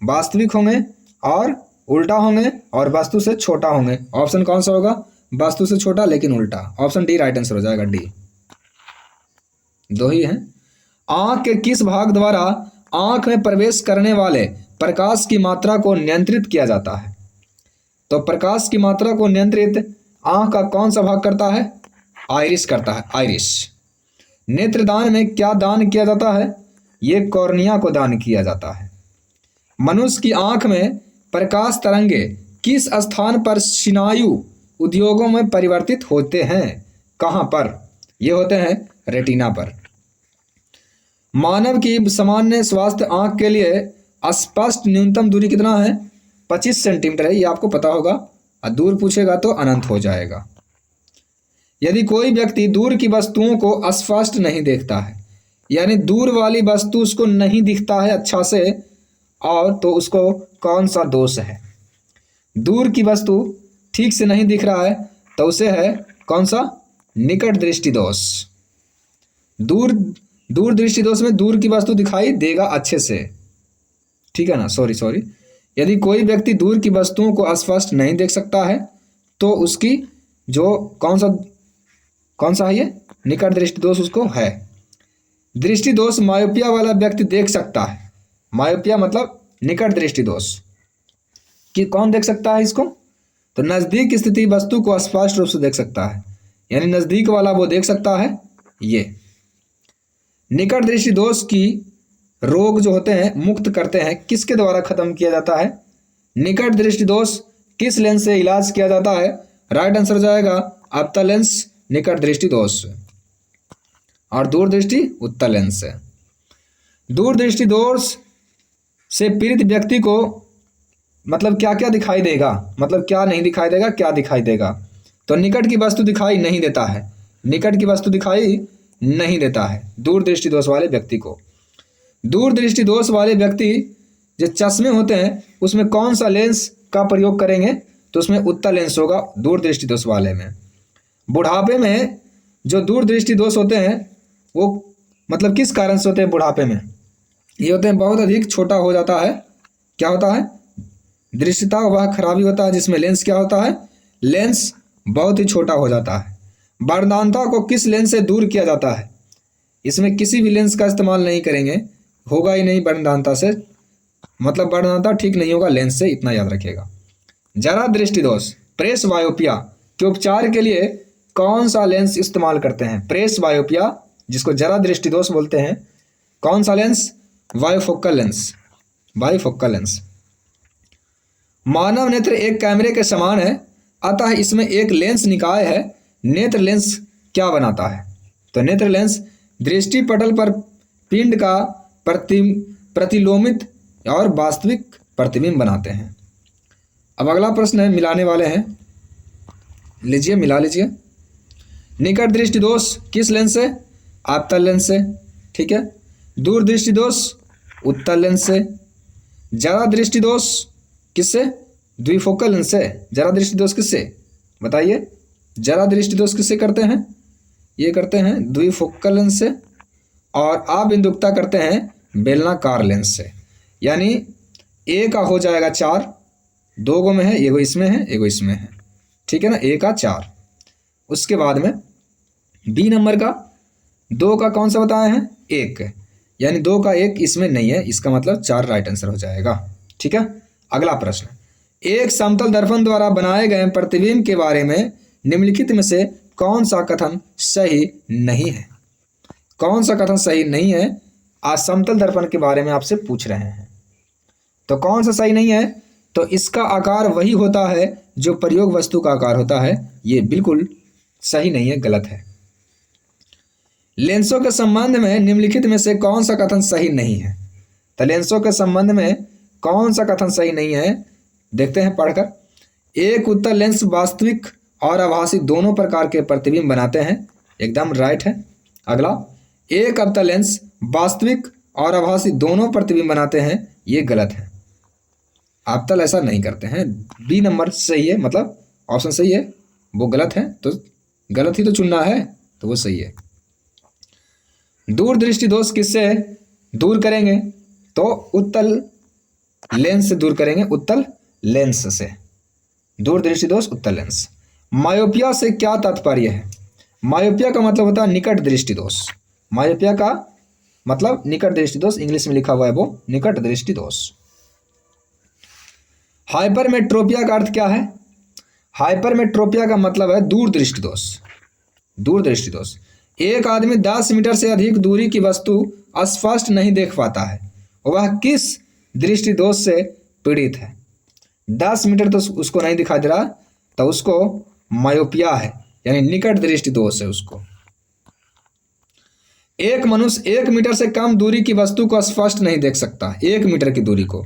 वास्तविक होंगे और उल्टा होंगे और वस्तु से छोटा होंगे। ऑप्शन कौन सा होगा, वस्तु से छोटा लेकिन उल्टा, ऑप्शन डी राइट आंसर हो जाएगा, डी, दो ही हैं। आँख के किस भाग द्वारा आँख में प्रवेश करने वाले प्रकाश की मात्रा को नियंत्रित किया जाता है, तो प्रकाश की मात्रा को नियंत्रित आँख का कौन सा भाग करता है, आइरिस करता है, आइरिस। नेत्रदान में क्या दान किया जाता है, ये कॉर्निया को दान किया जाता है। मनुष्य की आँख में प्रकाश तरंगे किस स्थान पर स्नायु उद्योगों में परिवर्तित होते हैं, कहाँ पर, ये होते हैं रेटिना पर। मानव की सामान्य स्वास्थ्य आँख के लिए स्पष्ट न्यूनतम दूरी कितना है, 25 सेंटीमीटर है, ये आपको पता होगा, और दूर पूछेगा तो अनंत हो जाएगा। यदि कोई व्यक्ति दूर की वस्तुओं को स्पष्ट नहीं देखता है, यानी दूर वाली वस्तु उसको नहीं दिखता है अच्छा से, और तो उसको कौन सा दोष है, दूर की वस्तु ठीक से नहीं दिख रहा है तो उसे है कौन सा, निकट दृष्टि दोष। दूर दृष्टि दोष में दूर की वस्तु दिखाई देगा अच्छे से, ठीक है ना, सॉरी, यदि कोई व्यक्ति दूर की वस्तुओं को स्पष्ट नहीं देख सकता है तो उसकी जो कौन सा है ये, निकट दृष्टि दोष उसको है। दृष्टि दोष मायोपिया वाला व्यक्ति देख सकता है, मायोपिया मतलब निकट दृष्टि दोष कि कौन देख सकता है इसको, तो नज़दीक स्थिति वस्तु को स्पष्ट रूप से देख सकता है, यानी नज़दीक वाला वो देख सकता है। ये निकट दृष्टि दोष की रोग जो होते हैं मुक्त करते हैं किसके द्वारा खत्म किया जाता है, निकट दृष्टि दोष किस लेंस से इलाज किया जाता है, राइट आंसर हो जाएगा अवतल लेंस निकट दृष्टि दोष, और दूर दृष्टि उत्तल लेंस से। दूर दृष्टि दोष से पीड़ित व्यक्ति को मतलब क्या क्या दिखाई देगा, मतलब क्या नहीं दिखाई देगा, क्या दिखाई देगा, तो निकट की वस्तु दिखाई नहीं देता है, निकट की वस्तु दिखाई नहीं देता है दूर दृष्टि दोष वाले व्यक्ति को। दूर दृष्टि दोष वाले व्यक्ति जो चश्मे होते हैं उसमें कौन सा लेंस का प्रयोग करेंगे, तो उसमें उत्तल लेंस होगा दूर दृष्टि दोष वाले में। बुढ़ापे में जो दूर दृष्टि दोष होते हैं वो मतलब किस कारण से होते हैं, बुढ़ापे में ये होते हैं बहुत अधिक छोटा हो जाता है, क्या होता है, दृश्यता वह खराबी होता है जिसमें लेंस क्या होता है, लेंस बहुत ही छोटा हो जाता है। वर्णनांता को किस लेंस से दूर किया जाता है, इसमें किसी भी लेंस का इस्तेमाल नहीं करेंगे, होगा ही नहीं वर्णनांता से, मतलब वर्णनांता ठीक नहीं होगा लेंस से, इतना याद रखिएगा। जरा दृष्टि दोष प्रेस बायोपिया के उपचार के लिए कौन सा लेंस इस्तेमाल करते हैं, प्रेस बायोपिया जिसको जरा दृष्टि दोष बोलते हैं, कौन सा lens, bifocal lens, bifocal lens. मानव नेत्र एक कैमरे के समान है, अतः इसमें एक लेंस निकाय है, नेत्र लेंस क्या बनाता है, तो नेत्र लेंस दृष्टि पटल पर पिंड का प्रतिलोमित और वास्तविक प्रतिबिंब बनाते हैं। अब अगला प्रश्न है, मिलाने वाले हैं, लीजिए मिला लीजिए। निकट दृष्टि दोष किस लेंस से, अवतल लेंस से, ठीक है। दूर दृष्टि दोष उत्तल लेंस से। जरा दृष्टि दोष किससे, द्विफोकल लेंस से। जरा दृष्टि दोष किससे बताइए, जरा दृष्टि दोष किससे करते हैं, ये करते हैं द्विफोकल लेंस से, और अबिंदुकता करते हैं बेलनाकार लेंस से। यानी ए का हो जाएगा 4, 2 गो में है, एगो इसमें है एगो इसमें है, ठीक है ना, ए का 4। उसके बाद में बी नंबर का 2 का कौन सा बताए हैं, 1, यानी 2 का 1 इसमें नहीं है, इसका मतलब 4 राइट आंसर हो जाएगा, ठीक है। अगला प्रश्न, एक समतल दर्पण द्वारा बनाए गए प्रतिबिंब के बारे में निम्नलिखित में से कौन सा कथन सही नहीं है, कौन सा कथन सही नहीं है, असमतल दर्पण के बारे में आपसे पूछ रहे हैं। तो कौन सा सही नहीं है? तो इसका आकार वही होता है जो प्रयोग वस्तु का आकार होता है। ये बिल्कुल सही नहीं है, गलत है। लेंसों के संबंध में निम्नलिखित में से कौन सा कथन सही नहीं है? तो लेंसों के संबंध में कौन सा कथन सही नहीं है, देखते हैं पढ़कर। एक उत्तल लेंस वास्तविक और आभासी दोनों प्रकार के प्रतिबिंब बनाते हैं, एकदम राइट है। अगला, एक अवतल लेंस वास्तविक और आभासी दोनों प्रतिबिंब बनाते हैं, ये गलत है। अवतल ऐसा नहीं करते हैं। बी नंबर सही है, मतलब ऑप्शन सही है, वो गलत है, तो गलत ही तो चुनना है, तो वो सही है। दूरदृष्टि दोष किससे दूर करेंगे? तो उत्तल लेंस से दूर करेंगे, उत्तल लेंस से। दूरदृष्टि दोष उत्तल लेंस। मायोपिया से क्या तात्पर्य है? मायोपिया का मतलब होता है निकट दृष्टि दोष। मायोपिया का मतलब निकट दृष्टि दोष, इंग्लिश में लिखा हुआ है वो निकट दृष्टि दोष। हाइपरमेट्रोपिया का अर्थ क्या है? हाइपरमेट्रोपिया का मतलब है दूरदृष्टि दोष। दूरदृष्टि दोष, एक आदमी 10 मीटर से अधिक दूरी की वस्तु स्पष्ट नहीं देख पाता है, वह किस दृष्टि दोष से पीड़ित है? 10 मीटर तो उसको नहीं दिखाई दे रहा, तो उसको मायोपिया है, यानी निकट दृष्टि दोष है उसको। एक मनुष्य 1 मीटर से कम दूरी की वस्तु को स्पष्ट नहीं देख सकता, 1 मीटर की दूरी को।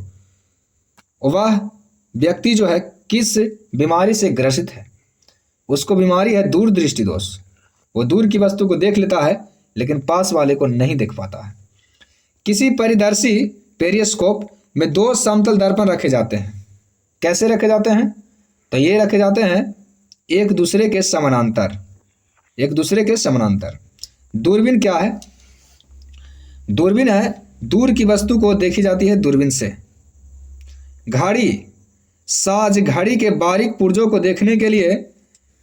वह व्यक्ति जो है किस बीमारी से ग्रसित है? उसको बीमारी है दूरदृष्टि दोष। वो दूर की वस्तु को देख लेता है लेकिन पास वाले को नहीं देख पाता है। किसी परिदर्शी पेरिस्कोप में 2 समतल दर्पण रखे जाते हैं। कैसे रखे जाते हैं? तो ये रखे जाते हैं एक दूसरे के समानांतर, एक दूसरे के समानांतर। दूरबीन क्या है? दूरबीन है दूर की वस्तु को देखी जाती है दूरबीन से। घड़ी, साज घड़ी के बारीक पुर्जों को देखने के लिए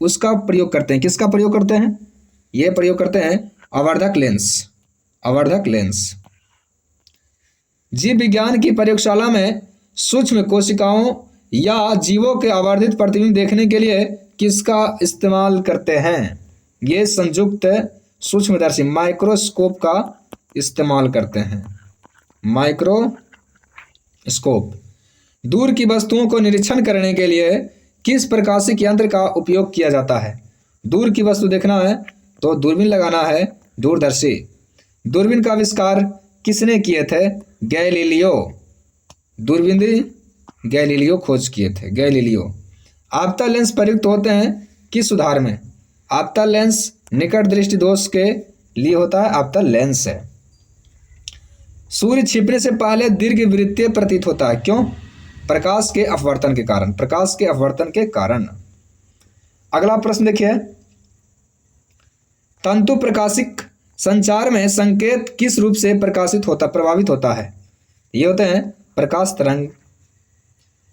उसका प्रयोग करते हैं। किसका प्रयोग करते हैं? ये प्रयोग करते हैं आवर्धक लेंस, आवर्धक लेंस। जीव विज्ञान की प्रयोगशाला में सूक्ष्म कोशिकाओं या जीवों के आवर्धित प्रतिबिंब देखने के लिए किसका इस्तेमाल करते हैं? ये संयुक्त सूक्ष्मदर्शी माइक्रोस्कोप का इस्तेमाल करते हैं, माइक्रोस्कोप। दूर की वस्तुओं को निरीक्षण करने के लिए किस प्रकाशिक यंत्र का उपयोग किया जाता है? दूर की वस्तु देखना है तो दूरबीन लगाना है, दूरदर्शी। दूरबीन का आविष्कार किसने किए थे? गैलीलियो। दूरबीन गैलीलियो खोज किए थे, गैलीलियो। आपतन लेंस प्रयुक्त होते हैं किस सुधार में? आपतन लेंस निकट दृष्टि दोष के लिए होता है, आपतन लेंस है। सूर्य छिपने से पहले दीर्घ वृत्तीय प्रतीत होता है, क्यों? प्रकाश के अपवर्तन के कारण, प्रकाश के अपवर्तन के कारण। अगला प्रश्न देखिए, तंतु प्रकाशिक संचार में संकेत किस रूप से प्रभावित होता है? ये होते हैं प्रकाश तरंग।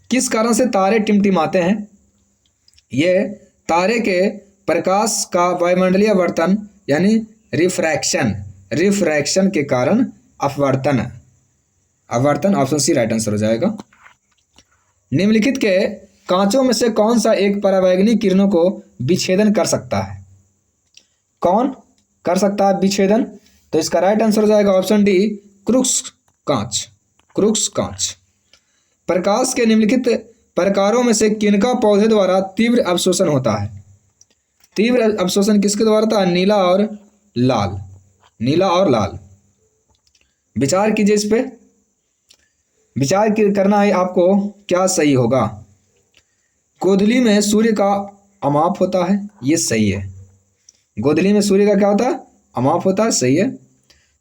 किस कारण से तारे टिमटिमाते हैं? ये तारे के प्रकाश का वायुमंडलीय आवर्तन यानी रिफ्रैक्शन, रिफ्रैक्शन के कारण अपवर्तन, अपवर्तन। ऑप्शन सी राइट आंसर हो जाएगा। निम्नलिखित के कांचों में से कौन सा एक परावैंगनी किरणों को विच्छेदन कर सकता है? कौन कर सकता है विच्छेदन? तो इसका राइट आंसर हो जाएगा ऑप्शन डी, क्रूक्स कांच, क्रूक्स कांच। प्रकाश के निम्नलिखित प्रकारों में से किनका पौधे द्वारा तीव्र अवशोषण होता है? तीव्र अवशोषण किसके द्वारा होता है? नीला और लाल, नीला और लाल। विचार कीजिए इस पे, विचार करना है आपको क्या सही होगा। गोधूली में सूर्य का अमाप होता है, ये सही है। गोधूली में सूर्य का क्या होता है? अमाप होता है, सही है।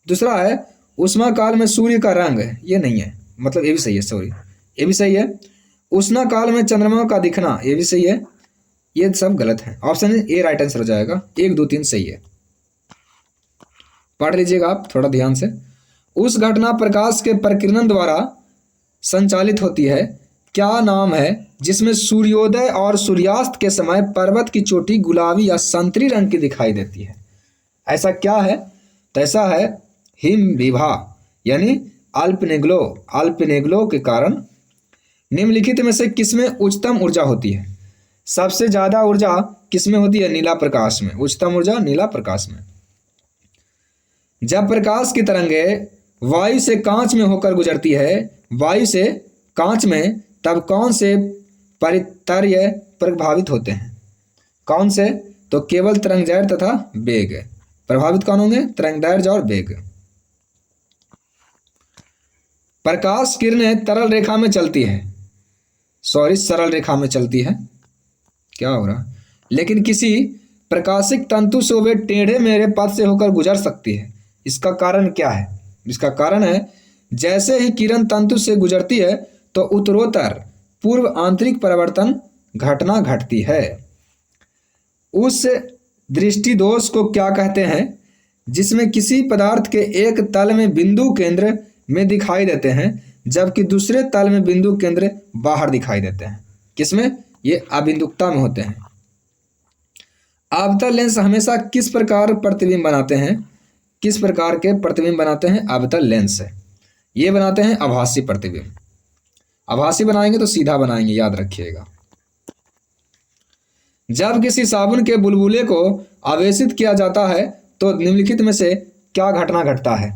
दूसरा है उष्मा काल में सूर्य का रंग, ये नहीं है, मतलब ये भी सही है, सॉरी ये भी सही है। उष्णा काल में चंद्रमा का दिखना, ये भी सही है। ये सब गलत है, ऑप्शन ए राइट आंसर हो जाएगा। 1, 2, 3 सही है। पढ़ लीजिएगा आप थोड़ा ध्यान से। उस घटना प्रकाश के प्रकीर्णन द्वारा संचालित होती है, क्या नाम है जिसमें सूर्योदय और सूर्यास्त के समय पर्वत की चोटी गुलाबी या संतरी रंग की दिखाई देती है? ऐसा क्या है? तो ऐसा है हिम विभा, यानी अल्पनेग्लो, अल्पनेग्लो के कारण। निम्नलिखित में से किसमें उच्चतम ऊर्जा होती है? सबसे ज्यादा ऊर्जा किसमें होती है? नीला प्रकाश में, उच्चतम ऊर्जा नीला प्रकाश में। जब प्रकाश की तरंगें वायु से कांच में होकर गुजरती है, वायु से कांच में, तब कौन से परितर्य प्रभावित होते हैं? कौन से? तो केवल तरंगदैर्घ्य तथा वेग। प्रभावित कौन होंगे? तरंगदैर्घ्य और वेग। प्रकाश किरणें तरल रेखा में चलती है, सरल रेखा में चलती है, क्या हो रहा, लेकिन किसी प्रकाशिक तंतु से वे टेढ़े मेढ़े पथ से होकर गुजर सकती है। इसका कारण क्या है? इसका कारण है जैसे ही किरण तंतु से गुजरती है तो उत्तरोत्तर पूर्व आंतरिक परिवर्तन घटना घटती है। उस दृष्टि दोष को क्या कहते हैं जिसमें किसी पदार्थ के एक तल में बिंदु केंद्र में दिखाई देते हैं जबकि दूसरे तल में बिंदु केंद्र बाहर दिखाई देते हैं? किसमें? ये अबिंदुकता में होते हैं। आपतन लेंस हमेशा किस प्रकार प्रतिबिंब बनाते हैं? किस प्रकार के प्रतिबिंब बनाते हैं आपतन लेंस से? ये बनाते हैं आभासी प्रतिबिंब। आभासी बनाएंगे तो सीधा बनाएंगे, याद रखिएगा। जब किसी साबुन के बुलबुले को आवेशित किया जाता है तो निम्नलिखित में से क्या घटना घटता है?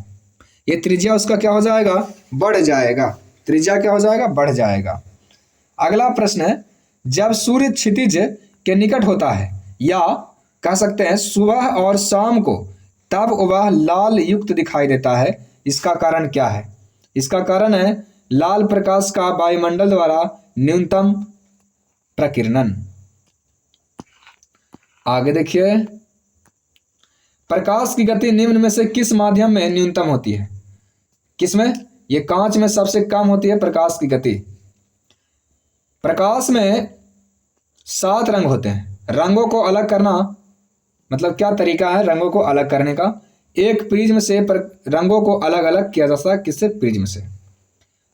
ये त्रिज्या उसका क्या हो जाएगा? बढ़ जाएगा। त्रिज्या क्या हो जाएगा? बढ़ जाएगा। अगला प्रश्न है, जब सूर्य क्षितिज के निकट होता है या कह सकते हैं सुबह और शाम को, तब वह लाल युक्त दिखाई देता है। इसका कारण क्या है? इसका कारण है लाल प्रकाश का वायुमंडल द्वारा न्यूनतम प्रकीर्णन। आगे देखिए, प्रकाश की गति निम्न में से किस माध्यम में न्यूनतम होती है? किसमें? ये कांच में सबसे कम होती है प्रकाश की गति। प्रकाश में 7 रंग होते हैं। रंगों को अलग करना मतलब क्या तरीका है रंगों को अलग करने का? एक प्रिज्म से रंगों को अलग अलग किया जा सकता है। किससे? प्रिज्म से।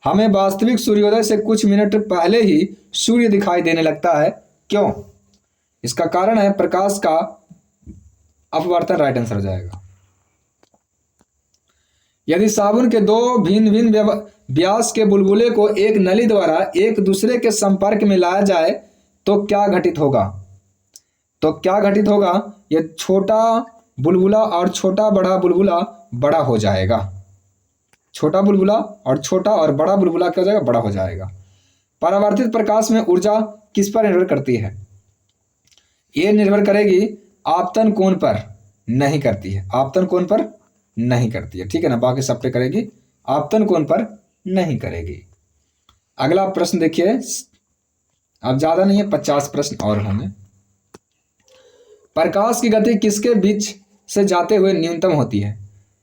हमें वास्तविक सूर्योदय से कुछ मिनट पहले ही सूर्य दिखाई देने लगता है, क्यों? इसका कारण है प्रकाश का अपवर्तन। राइट आंसर हो जाएगा। यदि साबुन के 2 भिन्न भिन्न व्यास के बुलबुले को एक नली द्वारा एक दूसरे के संपर्क में लाया जाए तो क्या घटित होगा? तो क्या घटित होगा? यह छोटा बुलबुला और छोटा बड़ा बुलबुला बड़ा हो जाएगा। छोटा बुलबुला और छोटा और बड़ा बुलबुला क्या हो जाएगा? बड़ा हो जाएगा। परावर्तित प्रकाश में ऊर्जा किस पर निर्भर करती है? ये निर्भर करेगी आपतन कोण पर, नहीं करती है। आपतन कोण पर नहीं करती है, ठीक है ना। बाकी सब पे करेगी, आपतन कोण पर नहीं करेगी। अगला प्रश्न देखिए, अब ज्यादा नहीं है, 50 प्रश्न और होंगे। प्रकाश की गति किसके बीच से जाते हुए न्यूनतम होती है?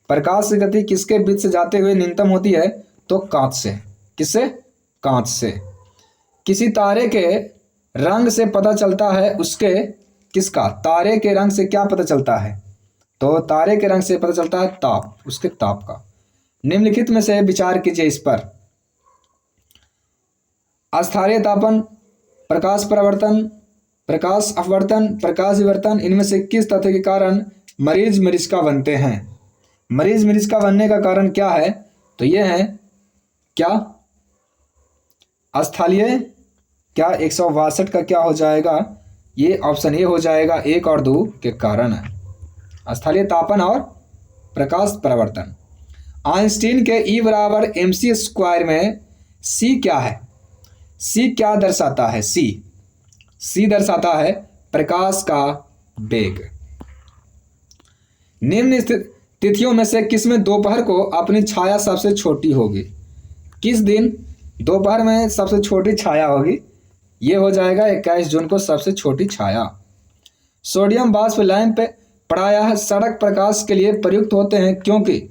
प्रकाश की गति किसके बीच से जाते हुए न्यूनतम होती है? तो कांच से। किससे? कांच से। किसी तारे के रंग से पता चलता है उसके, किसका? तारे के रंग से क्या पता चलता है? तो तारे के रंग से पता चलता है ताप, उसके ताप का। निम्नलिखित में से विचार कीजिए इस पर। अस्थायी तापन, प्रकाश परावर्तन, प्रकाश अपवर्तन, प्रकाश विवर्तन, इनमें से किस तथ्य के कारण मरीज मरीचिका बनते हैं? मरीज मरीचिका बनने का कारण क्या है? तो ये है क्या? अस्थायी, क्या 162 का क्या हो जाएगा? ये ऑप्शन ए हो जाएगा, 1 और 2 के कारण है। अस्थायी तापन और प्रकाश परावर्तन। आइंस्टीन के E बराबर mc² में c क्या है? c क्या दर्शाता है? c दर्शाता है प्रकाश का वेग। निम्न तिथियों में से किसमें दोपहर को अपनी छाया सबसे छोटी होगी? किस दिन दोपहर में सबसे छोटी छाया होगी? ये हो जाएगा 21 जून को सबसे छोटी छाया। सोडियम वाष्प लैंप प्रायः सड़क प्रकाश के लिए प्रयुक्त होते हैं, क्योंकि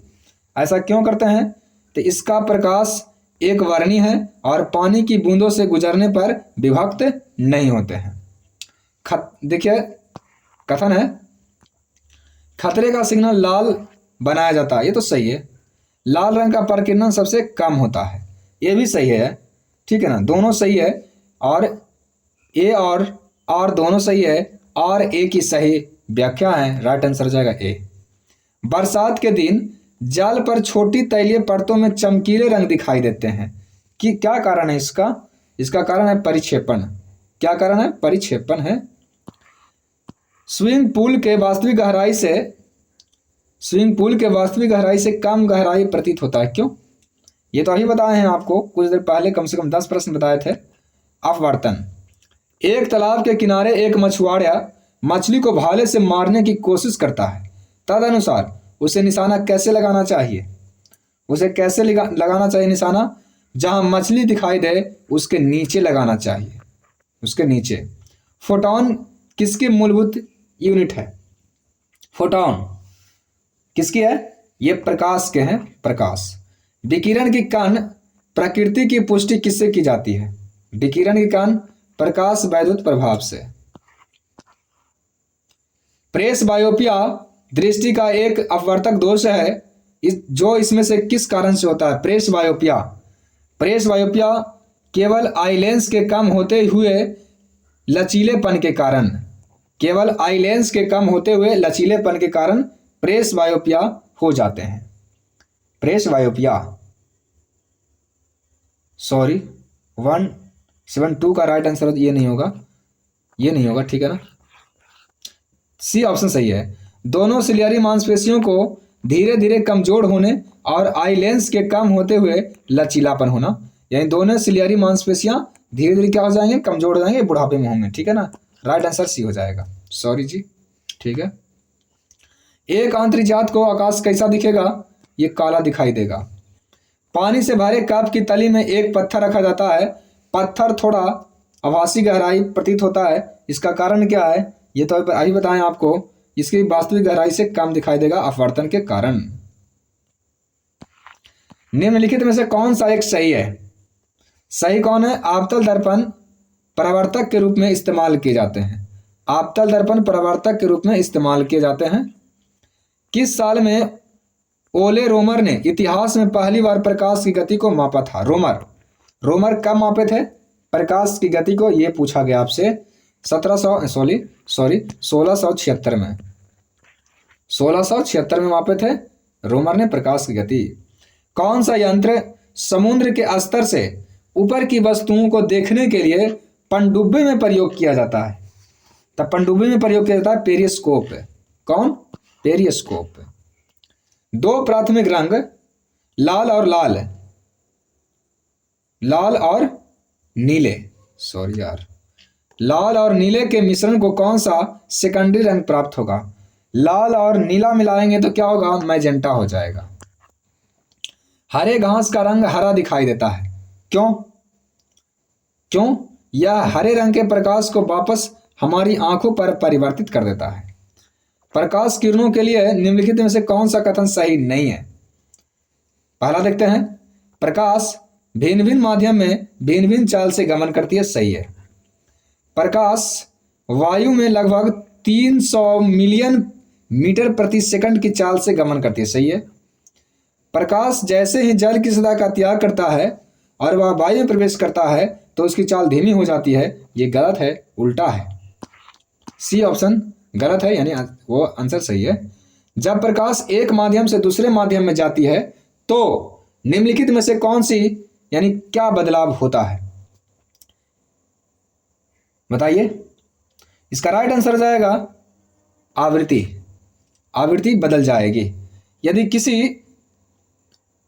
ऐसा क्यों करते हैं? तो इसका प्रकाश एक वर्णी है और पानी की बूंदों से गुजरने पर विभक्त नहीं होते हैं। देखिए कथन है, खतरे का सिग्नल लाल बनाया जाता है, ये तो सही है। लाल रंग का प्रकीर्णन सबसे कम होता है, ये भी सही है, ठीक है ना। दोनों सही है, और ए और दोनों सही है, और ए की सही व्याख्या है। राइट आंसर हो जाएगा ए। बरसात के दिन जल पर छोटी तैलीय परतों में चमकीले रंग दिखाई देते हैं, कि क्या कारण है इसका? इसका कारण है परिक्षेपण। क्या कारण है? परिक्षेपण है। स्विमिंग पूल के वास्तविक गहराई से स्विमिंग पूल के वास्तविक गहराई से कम गहराई प्रतीत होता है, क्यों? ये तो अभी बताए हैं आपको, कुछ देर पहले कम से कम 10 प्रश्न बताए थे। अपवर्तन। एक तालाब के किनारे एक मछुआरा मछली को भाले से मारने की कोशिश करता है। तदनुसार उसे निशाना कैसे लगाना चाहिए? उसे कैसे लगाना चाहिए निशाना? जहां मछली दिखाई दे उसके नीचे लगाना चाहिए, उसके नीचे। फोटॉन किसकी मूलभूत यूनिट है? फोटॉन किसकी है? ये प्रकाश के हैं, प्रकाश। विकिरण की कण प्रकृति की पुष्टि किससे की जाती है? विकिरण की कण प्रकाश वैद्युत प्रभाव से। प्रेस बायोपिया दृष्टि का एक अपवर्तक दोष है, जो इसमें से किस कारण से होता है? प्रेस बायोपिया। प्रेस बायोपिया केवल आई लेंस के कम होते हुए लचीलेपन के कारण, केवल आई लेंस के कम होते हुए लचीलेपन के कारण प्रेस बायोपिया हो जाते हैं। प्रेस बायोपिया, सॉरी 172 का राइट आंसर ये नहीं होगा, ये नहीं होगा, ठीक है ना? सी ऑप्शन सही है। दोनों सिलियरी मांसपेशियों को धीरे धीरे कमजोर होने और आई लेंस के कम होते हुए लचीलापन होना, यानी दोनों सिलियरी मांसपेशियां धीरे धीरे क्या हो जाएंगे? कमजोर हो जाएंगे, बुढ़ापे में होंगे, ठीक है ना? राइट आंसर सी हो जाएगा, सॉरी जी, ठीक है। एक आंतरिजात को आकाश कैसा दिखेगा? ये काला दिखाई देगा। पानी से भरे कप की तली में एक पत्थर रखा जाता है, पत्थर थोड़ा आभासी गहराई प्रतीत होता है, इसका कारण क्या है? ये तो अभी बताएं आपको, इसकी वास्तविक गहराई से कम दिखाई देगा अपवर्तन के कारण। निम्नलिखित में से कौन सा एक सही है? सही कौन है? आपतल दर्पण परावर्तक के रूप में इस्तेमाल किए जाते हैं। आपतल दर्पण परावर्तक के रूप में इस्तेमाल किए जाते हैं। किस साल में ओले रोमर ने इतिहास में पहली बार प्रकाश की गति को मापा था? रोमर कब मापे थे प्रकाश की गति को? यह पूछा गया आपसे 1676 में। 1676 में मापे थे रोमर ने प्रकाश की गति। कौन सा यंत्र समुद्र के स्तर से ऊपर की वस्तुओं को देखने के लिए पनडुब्बी में प्रयोग किया जाता है? तब पनडुब्बी में प्रयोग किया जाता है पेरिस्कोप। कौन? पेरिस्कोप। दो प्राथमिक रंग लाल और नीले, सॉरी यार, लाल और नीले के मिश्रण को कौन सा सेकेंडरी रंग प्राप्त होगा? लाल और नीला मिलाएंगे तो क्या होगा? मैजेंटा हो जाएगा। हरे घास का रंग हरा दिखाई देता है, क्यों? यह हरे रंग के प्रकाश को वापस हमारी आंखों पर परिवर्तित कर देता है। प्रकाश किरणों के लिए निम्नलिखित में से कौन सा कथन सही नहीं है? पहला देखते हैं, प्रकाश भिन्न भिन्न माध्यम में भिन्न भिन्न चाल से गमन करती है, सही है। प्रकाश वायु में लगभग 300 मिलियन मीटर प्रति सेकंड की चाल से गमन करती है, सही है। प्रकाश जैसे ही जल की सतह का त्याग करता है और वह वायु में प्रवेश करता है तो उसकी चाल धीमी हो जाती है, ये गलत है, उल्टा है। सी ऑप्शन गलत है, यानी वो आंसर सही है। जब प्रकाश एक माध्यम से दूसरे माध्यम में जाती है तो निम्नलिखित में से कौन सी, यानी क्या बदलाव होता है? बताइए। इसका राइट आंसर जाएगा आवृत्ति बदल जाएगी।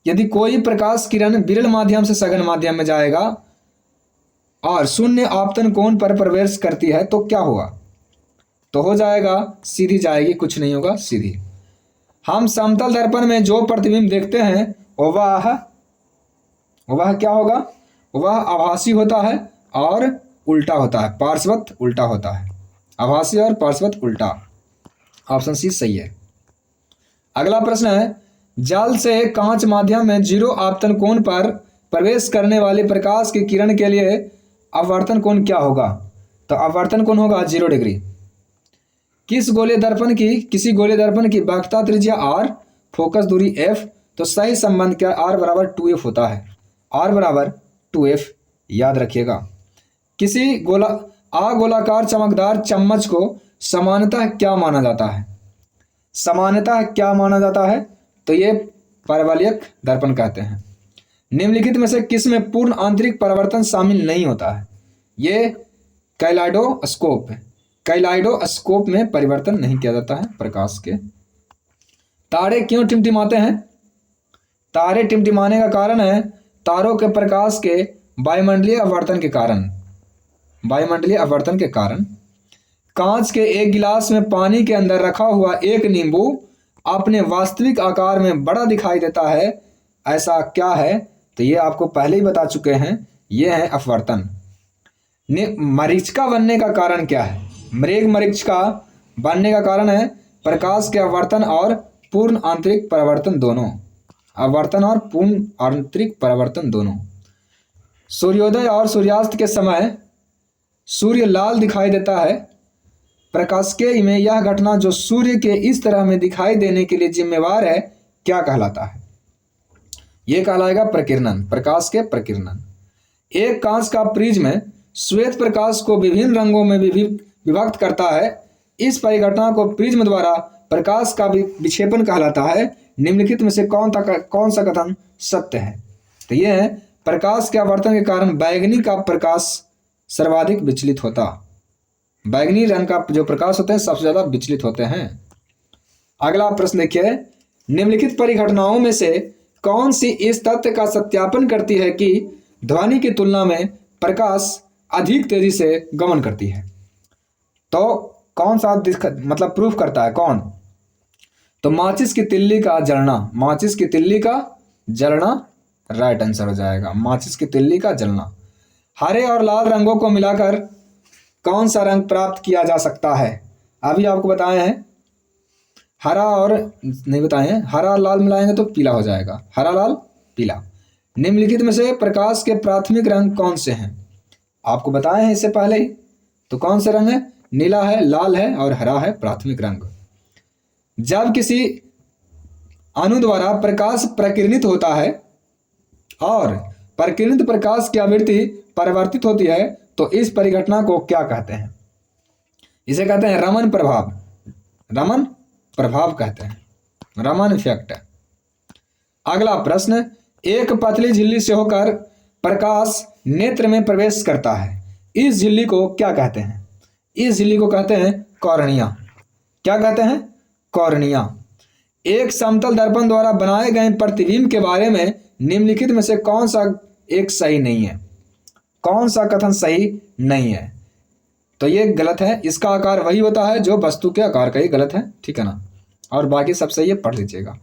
यदि कोई प्रकाश किरण विरल माध्यम से सघन माध्यम में जाएगा और शून्य आपतन कोण पर प्रवेश करती है तो क्या होगा? तो हो जाएगा सीधी जाएगी, कुछ नहीं होगा, सीधी। हम समतल दर्पण में जो प्रतिबिंब देखते हैं वह क्या होगा? वह आभासी होता है और उल्टा होता है, पार्श्वत उल्टा होता है। आभासी और पार्श्वत उल्टा, ऑप्शन सी सही है। अगला प्रश्न है, जल से कांच माध्यम में 0 आपतन कोण पर प्रवेश करने वाले प्रकाश की किरण के लिए अपवर्तन कोण क्या होगा? तो अपवर्तन कोण होगा 0 डिग्री। किसी गोले दर्पण की वक्रता त्रिज्या r, फोकस दूरी f, तो सही संबंध क्या? r बराबर 2f होता है, r बराबर 2f, याद रखिएगा। किसी गोलाकार चमकदार चम्मच को सामान्यतः क्या माना जाता है? सामान्यतः क्या माना जाता है? तो ये परवलयक दर्पण कहते हैं। निम्नलिखित में से किस में पूर्ण आंतरिक परावर्तन शामिल नहीं होता है? ये कैलाइडोस्कोप में परिवर्तन नहीं किया जाता है प्रकाश के। तारे क्यों टिमटिमाते हैं? तारे टिमटिमाने का कारण है तारों के प्रकाश के वायुमंडलीय अपवर्तन के कारण। वायुमंडलीय अपवर्तन के कारण। कांच के एक गिलास में पानी के अंदर रखा हुआ एक नींबू अपने वास्तविक आकार में बड़ा दिखाई देता है, ऐसा क्या है? तो ये आपको पहले ही बता चुके हैं, ये है अपवर्तन। मरीचिका बनने का कारण क्या है? मरीचिका बनने का कारण है प्रकाश के अपवर्तन और पूर्ण आंतरिक परावर्तन दोनों। अपवर्तन और पूर्ण आंतरिक परावर्तन दोनों। सूर्योदय और सूर्यास्त के समय सूर्य लाल दिखाई देता है। प्रकाशिकी में यह घटना जो सूर्य के इस तरह में दिखाई देने के लिए जिम्मेवार है, क्या कहलाता है? यह कहलाएगा प्रकीर्णन, प्रकाश के प्रकीर्णन। एक कांच का प्रिज्म श्वेत प्रकाश को विभिन्न रंगों में विभक्त करता है। इस परिघटना को प्रिज्म द्वारा प्रकाश का विक्षेपण कहलाता है। निम्नलिखित में से कौन सा कथन सत्य है? तो यह है प्रकाश के अपवर्तन के कारण बैंगनी का प्रकाश सर्वाधिक विचलित होता। बैंगनी रंग का जो प्रकाश होते हैं सबसे ज्यादा विचलित होते हैं। अगला प्रश्न देखिए, निम्नलिखित परिघटनाओं में से कौन सी इस तथ्य का सत्यापन करती है कि ध्वनि की तुलना में प्रकाश अधिक तेजी से गमन करती है? तो कौन सा मतलब प्रूफ करता है? कौन? तो माचिस की तिल्ली का जलना। माचिस की तिल्ली का जलना राइट आंसर हो जाएगा। माचिस की तिल्ली का जलना। हरे और लाल रंगों को मिलाकर कौन सा रंग प्राप्त किया जा सकता है? अभी आपको बताए हैं, हरा और नहीं बताए हैं, हरा और लाल मिलाएंगे तो पीला हो जाएगा। हरा लाल पीला। निम्नलिखित में से प्रकाश के प्राथमिक रंग कौन से हैं? आपको बताए हैं इससे पहले ही। तो कौन से रंग है? नीला है, लाल है और हरा है प्राथमिक रंग। जब किसी अणु द्वारा प्रकाश प्रकीर्णित होता है और प्रकीर्णित प्रकाश की आवृत्ति परिवर्तित होती है तो इस परिघटना को क्या कहते हैं? इसे कहते हैं रमन प्रभाव। रमन प्रभाव कहते हैं, रमन इफेक्ट। अगला प्रश्न, एक पतली झिल्ली से होकर प्रकाश नेत्र में प्रवेश करता है, इस झिल्ली को क्या कहते हैं? इस झिल्ली को कहते हैं कॉर्निया। क्या कहते हैं? कॉर्निया। एक समतल दर्पण द्वारा बनाए गए प्रतिबिंब के बारे में निम्नलिखित में से कौन सा एक सही नहीं है? कौन सा कथन सही नहीं है? तो ये गलत है। इसका आकार वही होता है जो वस्तु के आकार का, ही गलत है, ठीक है ना। और बाकी सब सही है, पढ़ लीजिएगा।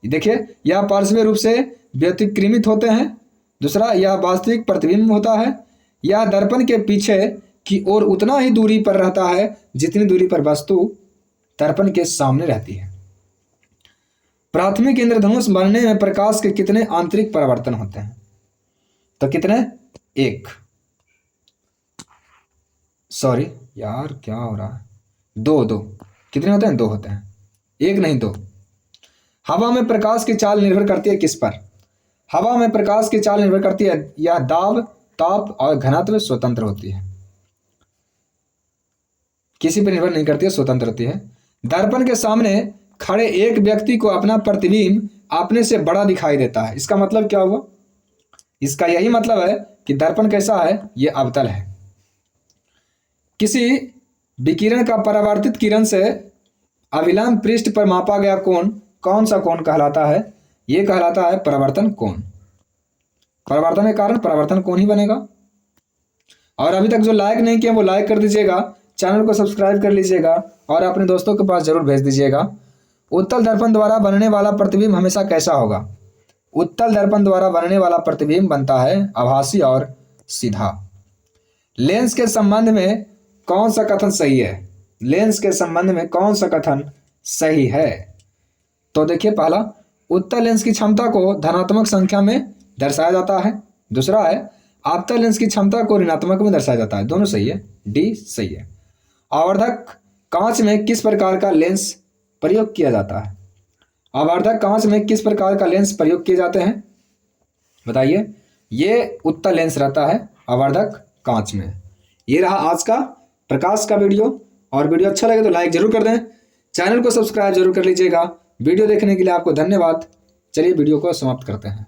देखिए, यह पार्श्वीय रूप से व्यतिक्रिमित होते हैं। दूसरा, यह वास्तविक प्रतिबिंब होता है। यह दर्पण के पीछे की ओर उतना ही दूरी पर रहता है जितनी दूरी पर वस्तु दर्पण के सामने रहती है। प्राथमिक इंद्रधनुष बनने में प्रकाश के कितने आंतरिक परावर्तन होते हैं? तो कितने? एक। सॉरी यार, क्या हो रहा है? दो। कितने होते हैं? दो होते हैं, एक नहीं दो। हवा में प्रकाश की चाल निर्भर करती है किस पर? हवा में प्रकाश की चाल निर्भर करती है, यह दाब, ताप और घनत्व स्वतंत्र होती है, किसी पर निर्भर नहीं करती है, स्वतंत्र होती है। दर्पण के सामने खड़े एक व्यक्ति को अपना प्रतिबिंब अपने से बड़ा दिखाई देता है। इसका मतलब क्या हुआ? इसका यही मतलब है कि दर्पण कैसा है? यह अवतल है। किसी विकिरण का परावर्तित किरण से अभिलंब पृष्ठ पर मापा गया कोण कौन सा कोण कहलाता है? यह कहलाता है परावर्तन कोण। परावर्तन के कारण परावर्तन कोण ही बनेगा। और अभी तक जो लाइक नहीं किया वो लाइक कर दीजिएगा, चैनल को सब्सक्राइब कर लीजिएगा और अपने दोस्तों के पास जरूर भेज दीजिएगा। उत्तल दर्पण द्वारा बनने वाला प्रतिबिंब हमेशा कैसा होगा? उत्तल दर्पण द्वारा बनने वाला प्रतिबिंब बनता है आभासी और सीधा। लेंस के संबंध में कौन सा कथन सही है? लेंस के संबंध में कौन सा कथन सही है? तो देखिए, पहला, उत्तल लेंस की क्षमता को धनात्मक संख्या में दर्शाया जाता है। दूसरा है आपतन लेंस की क्षमता को ऋणात्मक में दर्शाया जाता है। दोनों सही है, डी सही है। आवर्धक कांच में किस प्रकार का लेंस प्रयोग किया जाता है? आवर्धक कांच में किस प्रकार का लेंस प्रयोग किए जाते हैं? बताइए। ये उत्तल लेंस रहता है आवर्धक कांच में। ये रहा आज का प्रकाश का वीडियो। और वीडियो अच्छा लगे तो लाइक जरूर कर दें, चैनल को सब्सक्राइब जरूर कर लीजिएगा। वीडियो देखने के लिए आपको धन्यवाद। चलिए वीडियो को समाप्त करते हैं।